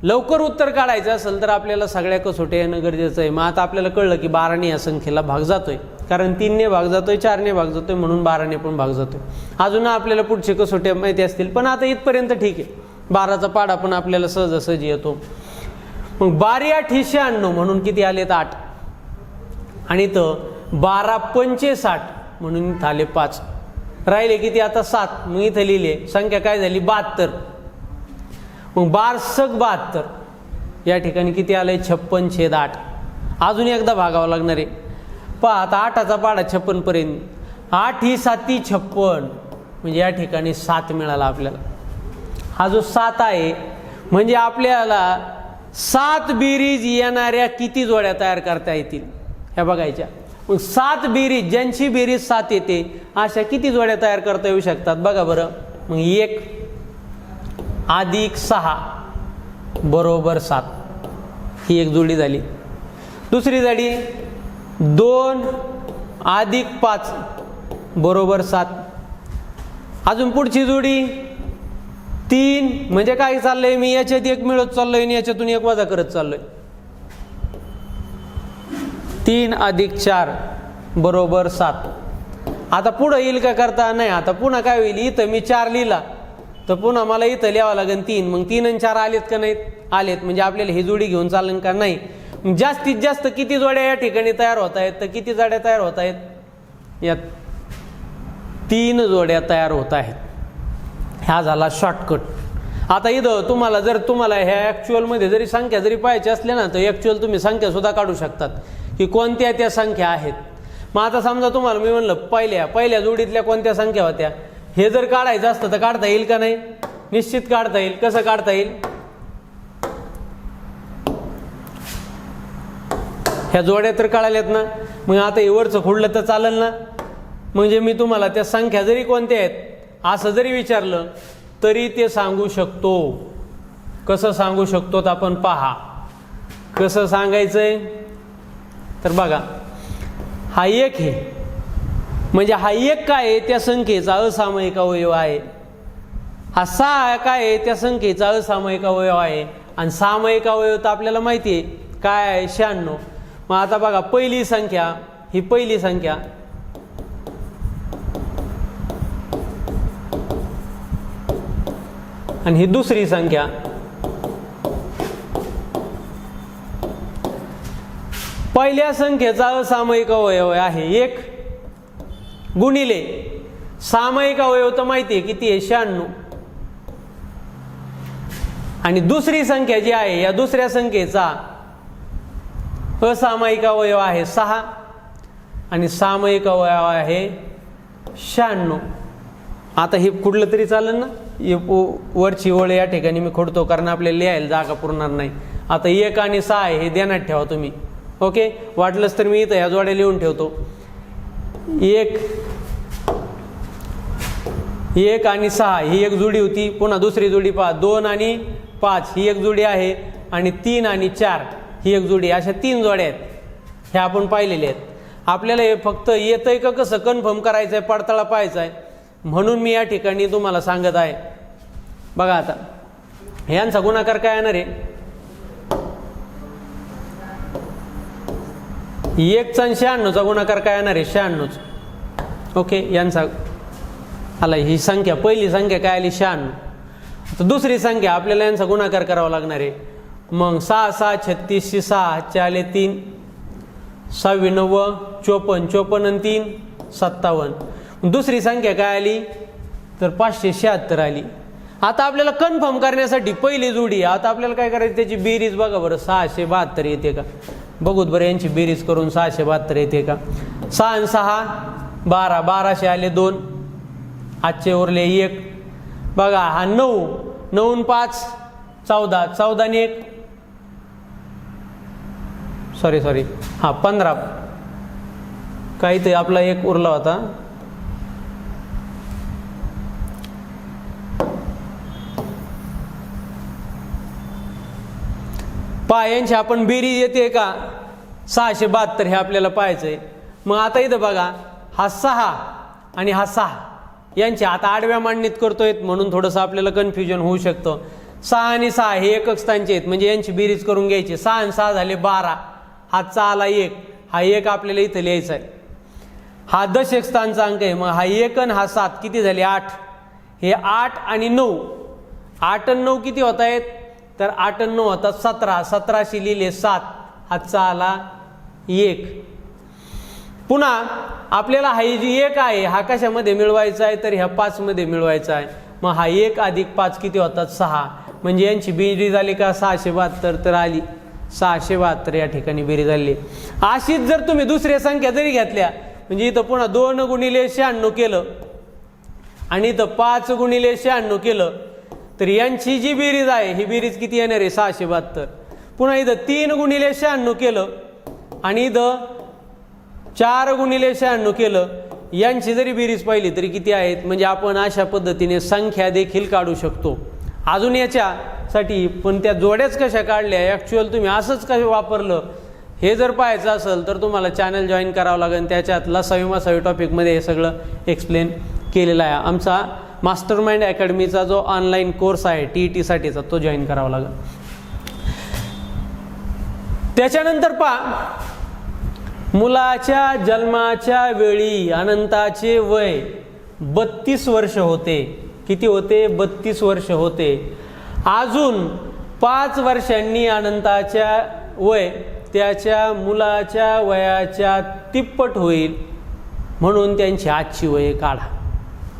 लवकर उत्तर काढायचं असेल तर आपल्याला सगळ्या कसोट्या येणं गरजेचं आहे. मग आता आपल्याला कळलं की 12ने या संख्येला भाग जातोय, कारण 3ने भाग जातोय, 4ने भाग जातोय, म्हणून 12ने पण भाग जातोय. अजून आपल्याला पुढचे कसोट्या माहिती असतील, पण आता इथपर्यंत ठीक आहे. 12चा पाढा पण आपल्याला सहजासहजी येतो. मग 12 8 96 म्हणून किती आलेत 8, आणि इथं 12 पंचे 60 म्हणून इथं आले 5. राहिले किती आता 7. मग इथं लिहिले संख्या काय झाली 72. मग 12 सग 72 या ठिकाणी किती आलंय 56/8. अजून एकदा भागावं लागणार आहे. पहा आता 8चा पाढा 56 पर्यंत, 8 ही 7 56 म्हणजे या ठिकाणी 7 मिळाला आपल्याला. हा जो 7 आहे म्हणजे आपल्याला 7 बेरीज येणाऱ्या किती जोड्या तयार करता येतील ह्या बघायच्या. मग 7 बेरीज, ज्यांची बेरीज 7 येते अशा किती जोड्या तयार करता येऊ शकतात बघा बरं. मग 1 अधिक 6 बरोबर 7 ही एक जोडी झाली. दुसरी जोडी 2 अधिक 5 बरोबर 7. अजून पुढची जोडी 3, म्हणजे काय चाललंय, मी याच्यात 1 मिळत चाललोय आणि याच्यातून 1 वजा करत चाललोय. 3 अधिक 4 बरोबर 7. आता पुढं येईल का करता नाही. आता पुन्हा काय होईल, इथं मी 4 लिहिला तर पुन्हा मला इथं लिहावं लागेल 3. मग 3 आणि 4 आलेत का नाहीत, आलेत. म्हणजे आपल्याला ही जोडी घेऊन चालेल का नाही. जास्तीत जास्त किती जोड्या या ठिकाणी तयार होत आहेत, तर किती जोड्या तयार होत आहेत, यात 3 जोड्या तयार होत आहेत. हा झाला शॉर्टकट. आता इथं तुम्हाला जर तुम्हाला ह्या ॲक्च्युअलमध्ये जरी संख्या जरी पाहायची असल्या ना, तर ॲक्च्युअल तुम्ही संख्या सुद्धा काढू शकतात की कोणत्या त्या संख्या आहेत. मग आता समजा तुम्हाला मी म्हणलं पहिल्या जोडीतल्या कोणत्या संख्या होत्या, हे जर काढायचं असतं तर काढता येईल का नाही, निश्चित काढता येईल. कसं काढता येईल, ह्या जोड्या तर कळाल्यात ना. मग आता हे वरचं खुडलं तर चालेल ना. म्हणजे मी तुम्हाला त्या संख्या जरी कोणत्या आहेत असं जरी विचारलं तरी ते सांगू शकतो. कसं सांगू शकतो तर आपण पहा कसं सांगायचंय. तर बघा हा 1 आहे, म्हणजे हा 1 काय आहे, त्या संख्येचा असामायिक अवयव आहे. हा 6 काय आहे, त्या संख्येचा असामायिक अवयव आहे. आणि सामायिक अवयव तर आपल्याला माहिती आहे काय आहे, 96. मग आता बघा पहिली संख्या, ही पहिली संख्या, आणि ही दुसरी संख्या. पहिल्या संख्येचा असामायिक अवयव आहे 1 गुणिले सामायिक अवयव तर माहिती आहे किती आहे 96. आणि दुसरी संख्या जी आहे या दुसऱ्या संख्येचा असामायिक अवयव आहे 6 आणि सामायिक अवयव आहे 96. आता हे कुठलं तरी चालेल ना. वरची ओळ या ठिकाणी मी खोडतो कारण आपल्याला लिहायला जागा पुरणार नाही. आता 1 आणि 6 आहे हे ध्यानात ठेवा तुम्ही. ओके, वाटलंच तर मी इथं ह्या जोड्या लिहून ठेवतो. 1 आणि 6 ही एक जोडी होती. पुन्हा दुसरी जोडी पहा 2 आणि 5 ही एक जोडी आहे. आणि 3 आणि 4 ही एक जोडी. अशा 3 जोड्या आहेत, ह्या आपण पाहिलेल्या आहेत. आपल्याला हे फक्त येतंय का कसं कन्फर्म करायचं आहे, पडताळा पाहायचा आहे, म्हणून मी या ठिकाणी तुम्हाला सांगत आहे. बघा आता यांचा गुणाकार काय येणार आहे, 1चा आणि 96चा गुणाकार काय येणार आहे 96. ओके, यांचा आला. ही संख्या पहिली संख्या काय आली 96. तर दुसरी संख्या आपल्याला यांचा गुणाकार करावा लागणार आहे. मग 6 6 36 6 आले 3 6 9 54 54 आणि 3 57. दुसरी संख्या काय आली तर 576 आली. आता आपल्याला कन्फर्म करण्यासाठी पहिली जोडी, आता आपल्याला काय करायचं त्याची बेरीज बघा बरं. 672 येते का बघूत बरं, यांची बेरीज करून 672 येते का. 6 आणि 6 12 1200 आले 2, आजचे उरले 1. बघा हा 9 9 आणि 5 14 14 आणि 1 सॉरी हां 15 काही ते आपला एक उरला होता. पहा यांची आपण बेरीज येते का 672 हे आपल्याला पाहायचं आहे. मग आता इथं बघा हा 6 आणि हा 6 यांची आता आडव्या मांडणीत करतोय म्हणून थोडंसं आपल्याला कन्फ्युजन होऊ शकतं. 6 आणि 6 हे एकक स्थानचे आहेत म्हणजे यांची बेरीज करून घ्यायची. 6 आणि 6 झाले 12, हातचा आला 1, हा 1 आपल्याला इथं लिहायचा आहे. हा दशक स्थानचा अंक आहे. मग हा 1 आणि हा 7 किती झाले 8. हे 8 आणि 9, 8 आणि 9 किती होत आहेत तर 8 आणि 9 होतात 17, 17शी लिहिले 7, हातचा आला 1. पुन्हा आपल्याला हा जी 1 आहे हा कशामध्ये मिळवायचा आहे तर ह्या 5 मध्ये मिळवायचा आहे. मग हा 1 अधिक 5 किती होतात 6, म्हणजे यांची बेरीज झाली का 672 तर आली 672 या ठिकाणी बेरीज झाली. अशीच जर तुम्ही दुसऱ्या संख्या जरी घेतल्या म्हणजे इथं पुन्हा 2 गुणिले 96 केलं आणि इथं 5 गुणिले 96 केलं तर यांची जी बेरीज आहे ही बेरीज किती येणार आहे 672. पुन्हा इथं 3 गुणिले 96 केलं आणि इथं 4 गुणिले 96 केलं यांची जरी बेरीज पाहिली तरी किती आहेत. म्हणजे आपण अशा पद्धतीने संख्या देखील काढू शकतो. अजून याच्यासाठी पण त्या जोड्याच कशा काढल्या ॲक्च्युअल तुम्ही असंच कसं वापरलं हे जर पाहायचं असेल तर तुम्हाला चॅनल जॉईन करावं लागेल. त्याच्यात लसावी मसावी टॉपिकमध्ये हे सगळं एक्सप्लेन केलेलं आहे. आमचा मास्टर माइंड अकॅडमीचा जो ऑनलाईन कोर्स आहे TET साठीचा तो जॉईन करावा लागेल. त्याच्यानंतर पहा मुलाच्या जन्माच्या वेळी अनंताचे वय 32 वर्ष होते. किती होते 32 वर्ष होते. अजून 5 वर्षांनी अनंताच्या वय त्याच्या मुलाच्या वयाच्या तिप्पट होईल म्हणून त्यांची आजची वय काढा.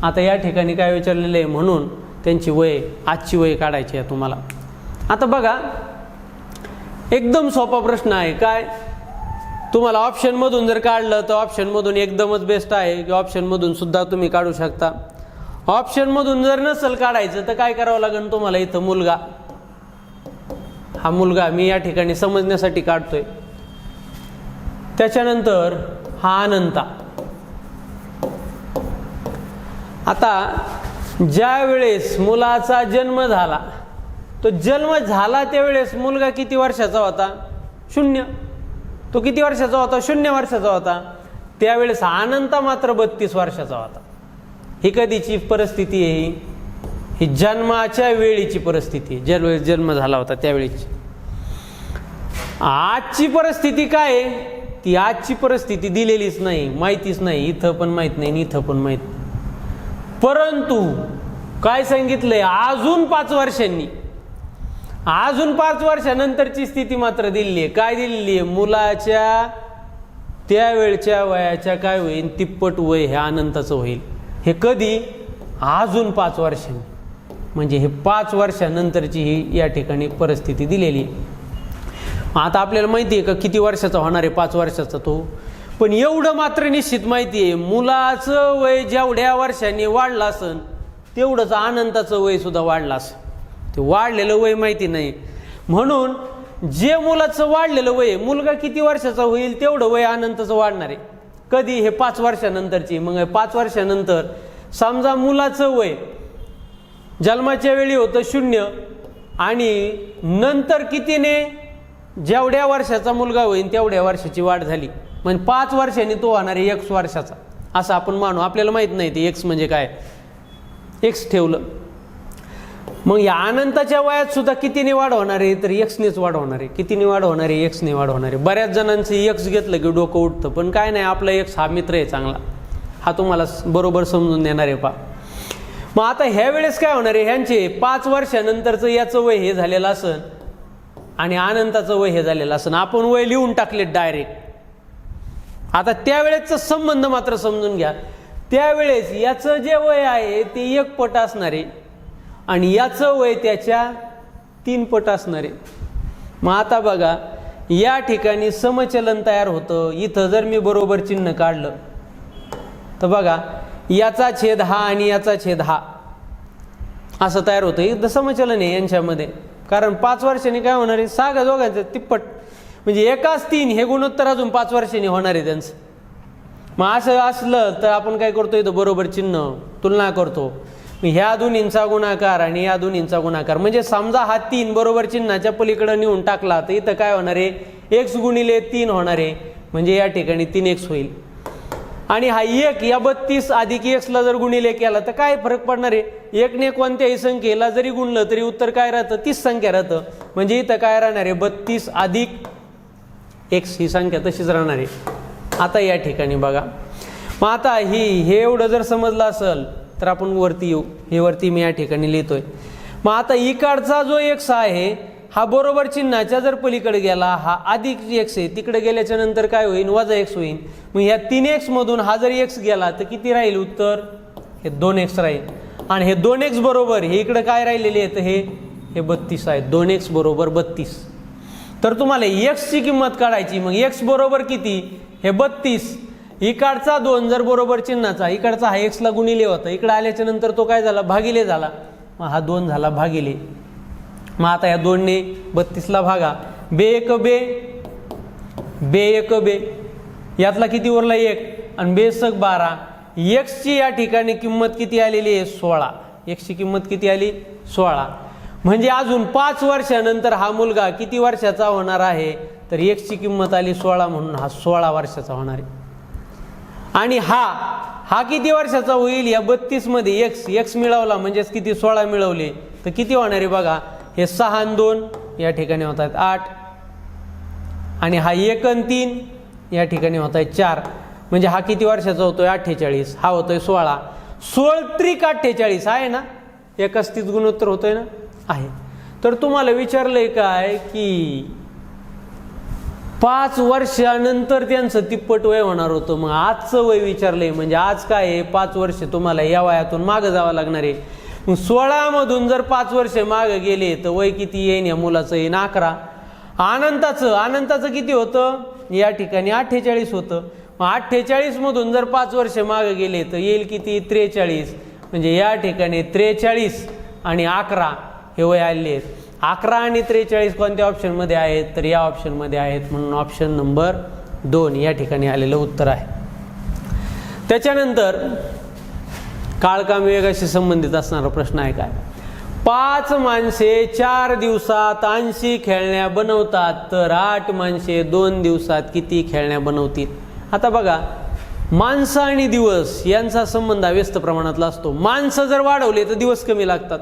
आता या ठिकाणी काय विचारलेलं आहे म्हणून त्यांची वय आजची वय काढायची आहे तुम्हाला. आता बघा एकदम सोपा प्रश्न आहे. काय तुम्हाला ऑप्शनमधून जर काढलं तर ऑप्शनमधून एकदमच बेस्ट आहे की ऑप्शनमधून सुद्धा तुम्ही काढू शकता. ऑप्शनमधून जर नसेल काढायचं तर काय करावं लागेल तुम्हाला. इथं मुलगा, हा मुलगा मी या ठिकाणी समजण्यासाठी काढतोय. त्याच्यानंतर हा अनंता. आता ज्या वेळेस मुलाचा जन्म झाला तो जन्म झाला त्यावेळेस मुलगा किती वर्षाचा होता 0. तो किती वर्षाचा होता 0 वर्षाचा होता. त्यावेळेस अनंता मात्र 32 वर्षाचा होता. ही कधीची परिस्थिती आहे ही जन्माच्या वेळीची परिस्थिती आहे. ज्यावेळेस जन्म झाला होता त्यावेळीची. आजची परिस्थिती काय आहे ती आजची परिस्थिती दिलेलीच नाही, माहितीच नाही. इथं पण माहित नाही इथं पण माहित नाही. परंतु काय सांगितलंय अजून 5 वर्षांनी अजून 5 वर्षानंतरची स्थिती मात्र दिलेली आहे. काय दिलेली आहे मुलाच्या त्यावेळच्या वयाच्या काय होईल तिप्पट वय हे अनंताचं होईल. हे कधी अजून 5 वर्षांनी म्हणजे हे 5 वर्षानंतरची ही या ठिकाणी परिस्थिती दिलेली. आता आपल्याला माहिती आहे का किती वर्षाचा होणार आहे 5 वर्षाचा तो. पण एवढं मात्र निश्चित माहिती आहे मुलाचं वय जेवढ्या वर्षांनी वाढलं असेल तेवढंच अनंताचं वय सुद्धा वाढलं असेल. ते वाढलेलं वय माहिती नाही म्हणून जे मुलाचं वाढलेलं वय मुलगा किती वर्षाचा होईल तेवढं वय अनंताचं वाढणार आहे. कधी हे 5 वर्षानंतरची. मग 5 वर्षानंतर समजा मुलाचं वय जन्माच्या वेळी होतं 0 आणि नंतर कितीने जेवढ्या वर्षाचा मुलगा होईल तेवढ्या वर्षाची वाढ झाली म्हणजे 5 वर्षांनी तो होणार आहे X वर्षाचा असं आपण मानू. आपल्याला माहित नाही ते X म्हणजे काय X ठेवलं. मग या अनंताच्या वयात सुद्धा कितीने वाढ होणार आहे तर Xनेच वाढ होणार आहे. कितीने वाढ होणार आहे Xने वाढ होणार आहे. बऱ्याच जणांचं X घेतलं की डोकं उठतं पण काय नाही आपला X हा मित्र आहे चांगला. हा तुम्हाला बरोबर समजून देणार आहे. पहा मग आता ह्या वेळेस काय होणार आहे ह्यांचे 5 वर्षानंतरचं याचं वय हे झालेलं असन आणि अनंताचं वय हे झालेलं असन. आपण वय लिहून टाकले डायरेक्ट. आता त्यावेळेसचा संबंध मात्र समजून घ्या. त्यावेळेस याचं जे वय आहे ते 1 पट असणार आहे आणि याचं वय त्याच्या 3 पट असणार आहे. मग आता बघा या ठिकाणी समचलन तयार होतं. इथं जर मी बरोबर चिन्ह काढलं तर बघा याचा छेद हा आणि याचा छेद हा असं तयार होतं. इथं समचलन आहे यांच्यामध्ये कारण 5 वर्षांनी काय होणार आहे सागा दोघांचं तिप्पट. म्हणजे एकाच 3 हे गुणोत्तर अजून 5 वर्षांनी होणार आहे त्यांचं. मग असं असलं तर आपण काय करतो, इथं बरोबर चिन्ह तुलना करतो. ह्या दोन्हींचा गुणाकार आणि या दोन्हींचा गुणाकार, म्हणजे समजा हा 3 बरोबर चिन्हाच्या पलीकडे नेऊन टाकला तर इथं काय होणार आहे, x गुणिले 3 होणार आहे. म्हणजे या ठिकाणी 3x होईल. आणि हा 1 या 32 अधिक x ला जर गुणिले केला तर काय फरक पडणार आहे, 1 ने कोणत्याही संख्येला जरी गुणलं तरी उत्तर काय राहतं, 30 संख्या राहतं. म्हणजे इथं काय राहणार आहे, 32 अधिक x ही संख्या तशीच राहणार आहे. आता या ठिकाणी बघा, मग आता हे एवढं जर समजलं असेल तर आपण वरती येऊ. हे वरती मी या ठिकाणी लिहितोय. मग आता इकडचा जो x आहे हा बरोबर चिन्हाच्या जर पलीकडे गेला, हा अधिक x आहे, तिकडे गेल्याच्या नंतर काय होईल, वजा x होईल. मग ह्या 3x मधून हा जर x गेला तर किती राहील उत्तर, हे 2x राहील. आणि हे 2x बरोबर हे इकडे काय राहिलेले आहेत, हे 32 आहे. 2x बरोबर 32. तर तुम्हाला x ची किंमत काढायची. मग x बरोबर किती, हे 32. इकडचा 2 जर बरोबर चिन्हाचा, इकडचा हा x ला गुणिले होता, इकडे आल्याच्या नंतर तो काय झाला, भागिले झाला. मग हा 2 झाला भागिले. मग आता या 2 ने 32 ला भागा, बे 1 बे, बे 1 बे, यातला किती उरला 1 आणि बे 1 12. x ची या ठिकाणी किंमत किती आलेली आहे, 16. x ची किंमत किती आली, 16. म्हणजे अजून 5 वर्षानंतर हा मुलगा किती वर्षाचा होणार आहे, तर x ची किंमत आली 16 म्हणून हा 16 वर्षाचा होणार आहे. आणि हा किती वर्षाचा होईल, या 32 मध्ये x मिळवला म्हणजेच किती, 16 मिळवले तर किती होणार आहे बघा, हे 6 आणि 2 या ठिकाणी होत आहेत 8. आणि हा 1 आणि 3 या ठिकाणी होत आहे 4. म्हणजे हा किती वर्षाचा होतोय, 48. हा होतोय 16. 16 त्रिक 48 आहे ना, 31 गुणोत्तर होतोय ना, आहे. तर तुम्हाला विचारलंय काय की 5 वर्षानंतर त्यांचं तिप्पट वय होणार होतं. मग आजचं वय विचारलंय, म्हणजे आज काय आहे, 5 वर्ष तुम्हाला या वयातून मागं जावं लागणार आहे. मग 16 मधून जर 5 वर्ष मागे गेले तर वय किती येईन, या मुलाचं येईन 11. अनंताचं किती होतं, या ठिकाणी 48 होतं. मग 48 मधून जर 5 वर्ष मागे गेले तर येईल किती, 43. म्हणजे या ठिकाणी 43 आणि 11 हे वय आलेले आहेत. 11 आणि 43 कोणत्या ऑप्शनमध्ये आहेत, तर या ऑप्शनमध्ये आहेत. म्हणून ऑप्शन नंबर 2 या ठिकाणी आलेलं उत्तर आहे. त्याच्यानंतर काळकाम वेगाशी संबंधित असणारा प्रश्न आहे काय, 5 माणसे 4 दिवसात 80 खेळण्या बनवतात तर 8 माणसे 2 दिवसात किती खेळण्या बनवतील. आता बघा, माणसं आणि दिवस यांचा संबंध व्यस्त प्रमाणातला असतो. माणसं जर वाढवले तर दिवस कमी लागतात,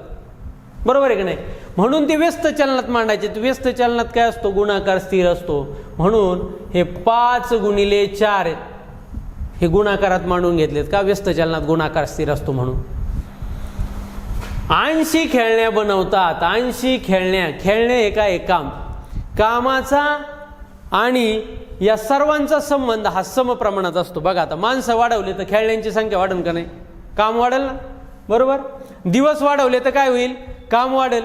बरोबर आहे की नाही. म्हणून ते व्यस्त चलनात मांडायचे. व्यस्त चलनात काय असतो, गुणाकार स्थिर असतो. म्हणून हे 5 गुणिले 4 हे गुणाकारात मांडून घेतलेत का, व्यस्त चलनात गुणाकार स्थिर असतो म्हणून. 80 खेळण्या बनवतात. 80 खेळणे हे काय, काम. कामाचा आणि या सर्वांचा संबंध हा समप्रमाणात असतो. बघा, आता माणसं वाढवले तर खेळण्यांची संख्या वाढेल का नाही, काम वाढेल ना, बरोबर. दिवस वाढवले तर काय होईल, काम वाढेल.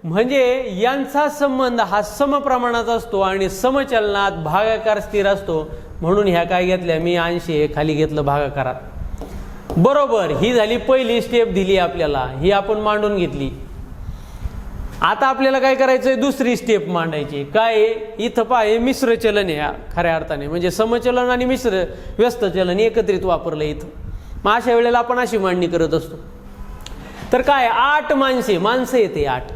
म्हणजे यांचा संबंध हा समप्रमाणात असतो आणि समचलनात भागाकार स्थिर असतो. म्हणून ह्या काय घेतल्या मी, 80 हे खाली घेतलं भागाकारात. बरोबर, ही झाली पहिली स्टेप दिली आपल्याला, ही आपण मांडून घेतली. आता आपल्याला काय करायचंय, दुसरी स्टेप मांडायची. काय, इथं पहा, हे मिश्र चलन आहे खऱ्या अर्थाने, म्हणजे समचलन आणि मिश्र व्यस्त चलन एकत्रित वापरलं इथं. मग अशा वेळेला आपण अशी मांडणी करत असतो. तर काय, 8 माणसं येते 8.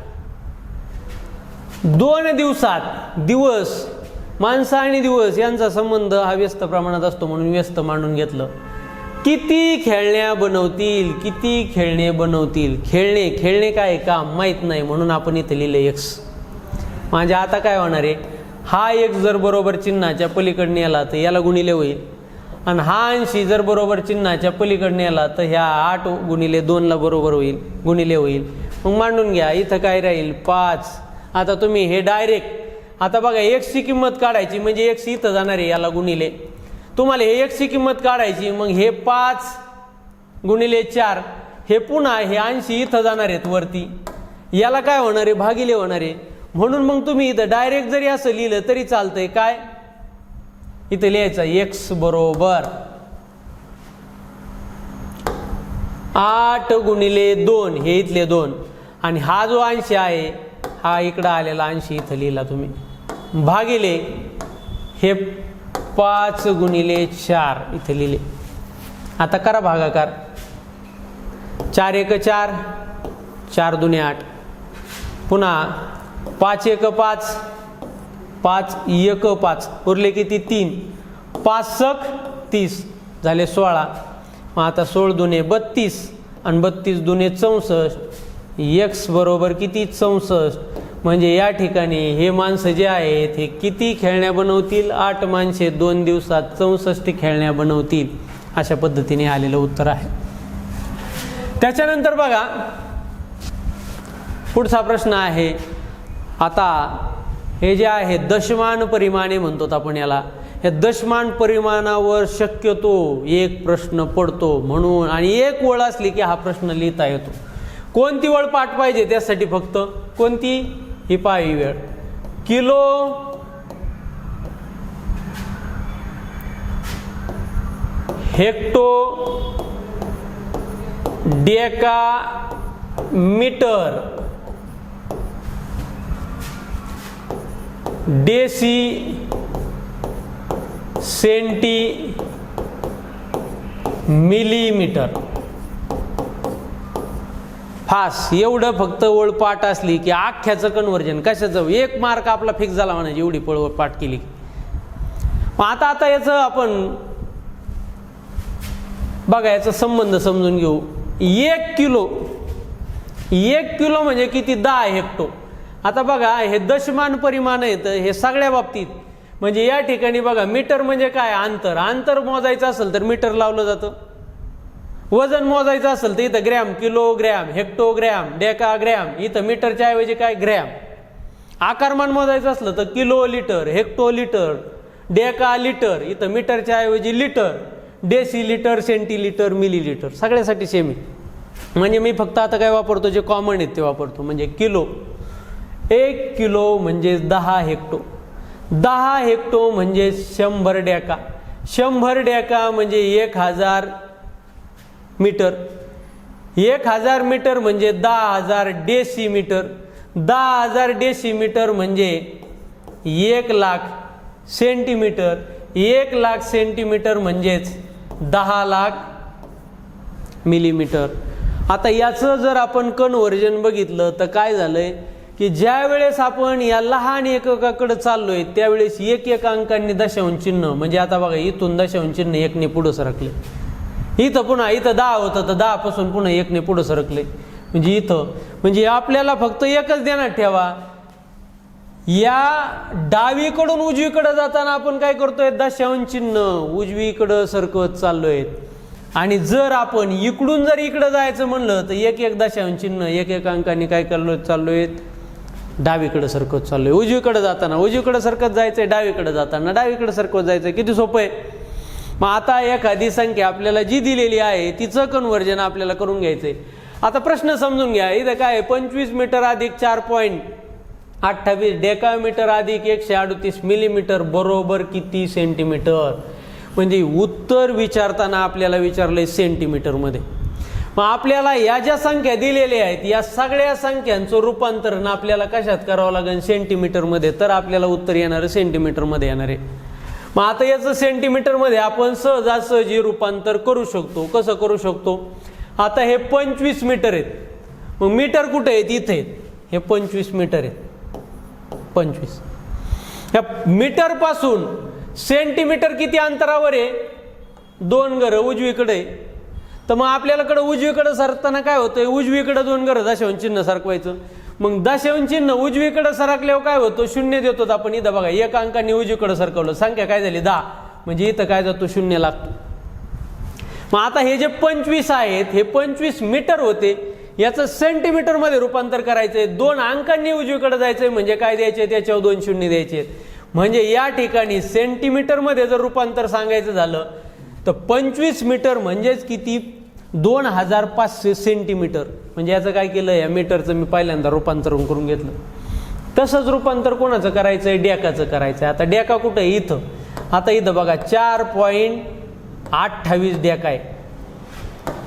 2 दिवसात, दिवस, माणसं आणि दिवस यांचा संबंध हा व्यस्त प्रमाणात असतो म्हणून व्यस्त मांडून घेतलं. किती खेळण्या बनवतील, किती खेळणे बनवतील. खेळणे काय, काम माहीत नाही म्हणून आपण इथे लिहिलं x. म्हणजे आता काय होणार आहे, हा x जर बरोबर चिन्हाच्या पलीकडे आला तर याला गुणिले होईल. आणि हा 80 जर बरोबर चिन्हाच्या पलीकडे आला तर ह्या 8 गुणिले 2 ला बरोबर होईल, गुणिले होईल. मग मांडून घ्या, इथं काय राहील 5. आता तुम्ही हे डायरेक्ट, आता बघा x ची किंमत काढायची म्हणजे x इथं जाणार आहे, याला गुणिले. तुम्हाला हे x ची किंमत काढायची, मग हे 5 गुणिले 4 हे पुन्हा हे 80 इथं जाणार आहेत वरती, याला काय होणार आहे, भागिले होणार आहे. म्हणून मग तुम्ही इथं डायरेक्ट जरी असं लिहिलं तरी चालतंय. काय इथे लिहायचं, x बरोबर 8 गुणिले 2 हे इथले 2 आणि हा जो 80 आहे हा इकडं आलेला 80 इथं लिहिला तुम्ही, भागिले हे 5 गुणिले 4 इथे लिहिले. आता करा भागाकार. 4 1 4, 4 2 8, पुन्हा 5 1 5, 5 1 5, उरले किती 3, 5 सक 30 झाले 16. मग आता 16 दुने 32 आणि 32 दुने 64, x बरोबर किती 64. म्हणजे या ठिकाणी हे माणसं जे आहेत हे किती खेळण्या बनवतील? 8 माणसे 2 दिवसात 64 खेळण्या बनवतील. अशा पद्धतीने आलेलं उत्तर आहे. त्याच्यानंतर बघा पुढचा प्रश्न आहे. आता हे जे आहे दशमान परिमाणे म्हणतो आपण याला. या दशमान परिमाणावर शक्यतो एक प्रश्न पडतो म्हणून, आणि एक ओळ असली की हा प्रश्न लिहिता येतो. कोणती ओळ पाठ पाहिजे त्यासाठी? फक्त कोणती? ही पाहावी वेळ. Kilo hecto deca metre deci centi millimetre. फास एवढं फक्त ओळ पाठ असली की अख्ख्याचं कन्व्हर्जन कशाचं? 1 मार्क आपला फिक्स झाला म्हणायची एवढी पळ पाठ केली. मग आता याचं आपण बघा याचा संबंध समजून घेऊ. 1 किलो म्हणजे किती? 10 हेक्टो. आता बघा हे दशमान परिमाण आहेत हे सगळ्या बाबतीत. म्हणजे या ठिकाणी बघा मीटर म्हणजे काय? अंतर मोजायचं असेल तर मीटर लावलं जातं. वजन मोजायचं असेल तर इथं ग्रॅम, किलोग्रॅम, हेक्टोग्रॅम, डेकाग्रॅम. इथं मीटरच्या ऐवजी काय? ग्रॅम. आकारमान मोजायचं असलं तर kilo litre, hecto litre, deca litre. इथं मीटरच्या ऐवजी लिटर, डेसी लिटर, सेंटीलिटर, मिलीलिटर. सगळ्यासाठी सेम आहे. म्हणजे मी फक्त आता काय वापरतो? जे कॉमन आहेत ते वापरतो. म्हणजे किलो. 1 किलो म्हणजे 10 हेक्टो. 10 हेक्टो म्हणजे 100 डेका. 100 डेका म्हणजे 1000 मीटर. 1000 मीटर म्हणजे 10,000 डेसीमीटर. 10,000 डेसीमीटर म्हणजे 1,00,000 सेंटीमीटर. 1,00,000 सेंटीमीटर म्हणजेच 10,00,000 मिलीमीटर. आता याचं जर आपण कन्व्हर्जन बघितलं तर काय झालंय की ज्या वेळेस आपण या लहान एककाकडे चाललोय त्यावेळेस एक अंकांनी दशांश चिन्ह, म्हणजे आता बघा इथून दशांश चिन्ह 1 ने पुढे सरकले. इथं पुन्हा इथं 10 होतं तर 10 पासून पुन्हा 1 ने पुढे सरकले. म्हणजे इथं म्हणजे आपल्याला फक्त एकच ध्यानात ठेवा, या डावीकडून उजवीकडे जाताना आपण काय करतोय? दशांश चिन्ह उजवीकडे सरकत चाललोय. आणि जर आपण इकडून जर इकडे जायचं म्हणलं तर एक दशांश चिन्ह एक अंकाने काय चाललोय? डावीकडे सरकत चाललोय. उजवीकडे जाताना उजवीकडे सरकत जायचंय, डावीकडे जाताना डावीकडे सरकत जायचंय. किती सोपं आहे. मग आता एखादी संख्या आपल्याला जी दिलेली आहे तिचं कन्व्हर्जन आपल्याला करून घ्यायचंय. आता प्रश्न समजून घ्या. इथं काय 25 मीटर अधिक 4.28 डेकामीटर अधिक 138 मिलीमीटर बरोबर किती सेंटीमीटर? म्हणजे उत्तर विचारताना आपल्याला विचारलंय सेंटीमीटरमध्ये. मग आपल्याला या ज्या संख्या दिलेल्या आहेत या सगळ्या संख्यांचं रूपांतरण आपल्याला कशात करावं लागेल? सेंटीमीटरमध्ये. तर आपल्याला उत्तर येणार सेंटीमीटरमध्ये येणार आहे. मग आता याचं सेंटीमीटरमध्ये आपण सहजासहजी रूपांतर करू शकतो. कसं करू शकतो? आता हे 25 मीटर आहेत. मग मीटर कुठे आहेत? इथे आहेत. हे 25 मीटर आहेत. 25 या मीटर पासून सेंटीमीटर किती अंतरावर आहे? 2 घरं उजवीकडे. तर मग आपल्याकडे उजवीकडे सरकताना काय होतंय? उजवीकडे 2 घरं दशांश चिन्ह सरकवायचं. मग दशांश चिन्ह उजवीकडे सरकल्यावर काय होतं? 0 देतो आपण. इथं बघा 1 अंकाने उजवीकडे सरकवलं, संख्या काय झाली? 10. म्हणजे इथं काय जातो? 0 लागतो. मग आता हे जे 25 आहेत हे 25 मीटर होते, याचं सेंटीमीटरमध्ये रूपांतर करायचंय. 2 अंकांनी उजवीकडे जायचंय म्हणजे काय द्यायचे? त्याच्यावर 2 शून्य द्यायचे. म्हणजे या ठिकाणी सेंटीमीटरमध्ये जर रूपांतर सांगायचं झालं तर 25 मीटर म्हणजेच किती? 2500 सेंटीमीटर. म्हणजे याचं काय केलं? या मीटरचं मी पहिल्यांदा रूपांतर करून घेतलं. तसंच रूपांतर कोणाचं करायचंय? डेकाचं करायचंय. आता डेका कुठं आहे? इथं. आता इथं बघा 4.28 डेका आहे.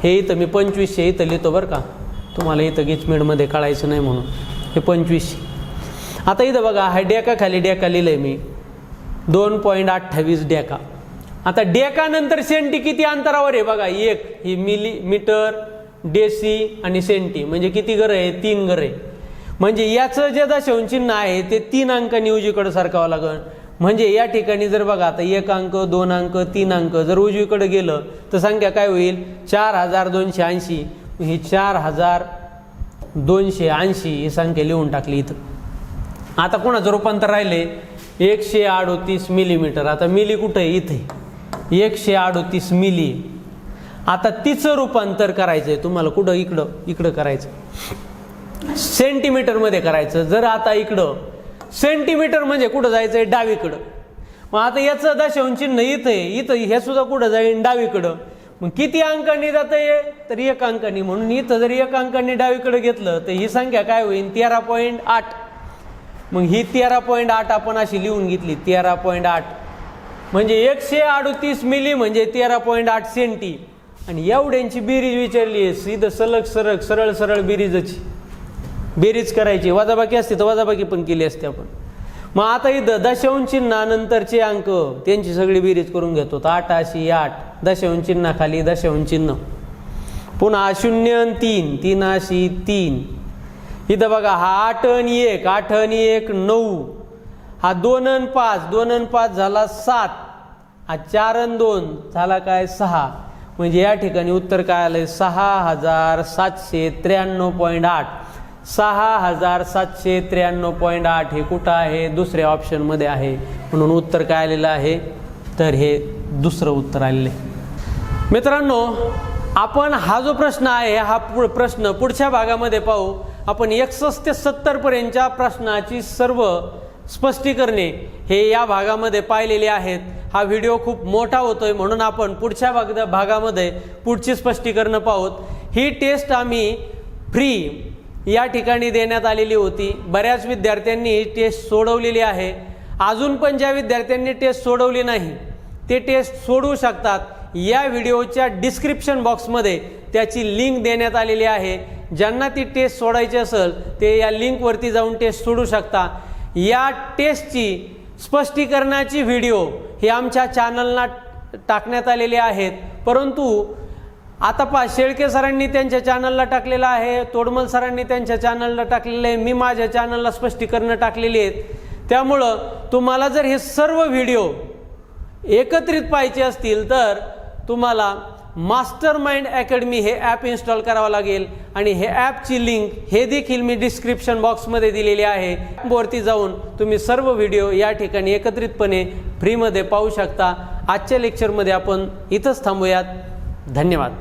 हे इथं मी 2500 इथं लिहितो बरं का, तुम्हाला इथं गिचमेडमध्ये कळायचं नाही म्हणून. हे 2500. आता इथं बघा हा डेका खाली डेका लिहिलंय मी. 2.28 डेका. आता डेका नंतर सेंटी किती अंतरावर आहे बघा, एक ही मिलीमीटर, डेसी आणि सेंटी, म्हणजे किती घर आहे, 3 घर आहे. म्हणजे याचं जे दशांश चिन्ह आहे ते 3 अंकांनी उजवीकडे सरकावं लागेल. म्हणजे या ठिकाणी जर बघा आता 1 अंक, 2 अंक, 3 अंक जर उजवीकडे गेलं तर संख्या काय होईल, 4280. ही 4280 ही संख्या लिहून टाकली इथं. आता कोणाचं रूपांतर राहिले, 138 मिलीमीटर. आता मिली कुठं आहे, इथे 138 मिली. आता तिचं रूपांतर करायचंय तुम्हाला कुठं, इकडं करायचं, सेंटीमीटर मध्ये करायचं. जर आता इकडं सेंटीमीटर म्हणजे कुठं जायचंय, डावीकडं. मग आता याचं दशांश चिन्ह इथं हे सुद्धा कुठं जाईल, डावीकडं. मग किती अंकांनी जात आहे, तर 1 अंकांनी. म्हणून इथं जर 1 अंकांनी डावीकडे घेतलं तर ही संख्या काय होईल, 13.8. मग ही 13.8 आपण अशी लिहून घेतली, 13.8 म्हणजे 138 मिली म्हणजे 13.8 सेंटी. आणि एवढ्यांची बेरीज विचारली आहे, सीधं सरळ बेरीज करायची. वजाबाकी असते तर वजाबाकी पण केली असते आपण. मग आता इथं दशांश चिन्हानंतरचे अंक त्यांची सगळी बेरीज करून घेतो. 888, दशांश चिन्हाखाली दशांश चिन्ह, पुन्हा 0 आणि 3, 383. इथं बघा हा 8 आणि 1, 8 आणि 1 9. हा 2 आणि 5, 2 आणि 5 झाला 7. हा 4 आणि 2 झाला काय 6. म्हणजे या ठिकाणी उत्तर काय आलंय, 6793.8. 6793.8 हे कुठं आहे, दुसऱ्या ऑप्शन मध्ये आहे. म्हणून उत्तर काय आलेलं आहे, तर हे दुसरं उत्तर आलेलं आहे. मित्रांनो, आपण हा जो प्रश्न आहे हा प्रश्न पुढच्या भागामध्ये पाहू. आपण 61 ते 70 पर्यंतच्या प्रश्नाची सर्व स्पष्टीकरणे हे या भागामध्ये पाहिलेले आहेत. हा व्हिडिओ खूप मोठा होतोय म्हणून आपण पुढच्या भागामध्ये पुढची स्पष्टीकरणं पाहूत. ही टेस्ट आम्ही फ्री या ठिकाणी देण्यात आलेली होती. बऱ्याच विद्यार्थ्यांनी ही टेस्ट सोडवलेली आहे. अजून पण ज्या विद्यार्थ्यांनी टेस्ट सोडवली नाही ते टेस्ट सोडवू शकतात. या व्हिडिओच्या डिस्क्रिप्शन बॉक्समध्ये त्याची लिंक देण्यात आलेली आहे. ज्यांना ती टेस्ट सोडायची असेल ते या लिंकवरती जाऊन टेस्ट सोडू शकता. या टेस्टची स्पष्टीकरणाची व्हिडिओ हे आमच्या चॅनलला टाकण्यात आलेले आहेत. परंतु आता शेळके सरांनी त्यांच्या चॅनलला टाकलेलं आहे, तोडमल सरांनी त्यांच्या चॅनलला टाकलेलं आहे, मी माझ्या चॅनलला स्पष्टीकरणं टाकलेली आहेत. त्यामुळं तुम्हाला जर हे सर्व व्हिडिओ एकत्रित पाहिजे असतील तर तुम्हाला मास्टर माइंड अकॅडमी हे ॲप इन्स्टॉल करावं लागेल. आणि हे ॲपची लिंक हे देखील मी डिस्क्रिप्शन बॉक्समध्ये दिलेली आहे. वरती जाऊन तुम्ही सर्व व्हिडिओ या ठिकाणी एकत्रितपणे फ्रीमध्ये पाहू शकता. आजच्या लेक्चरमध्ये आपण इथंच थांबूयात. धन्यवाद.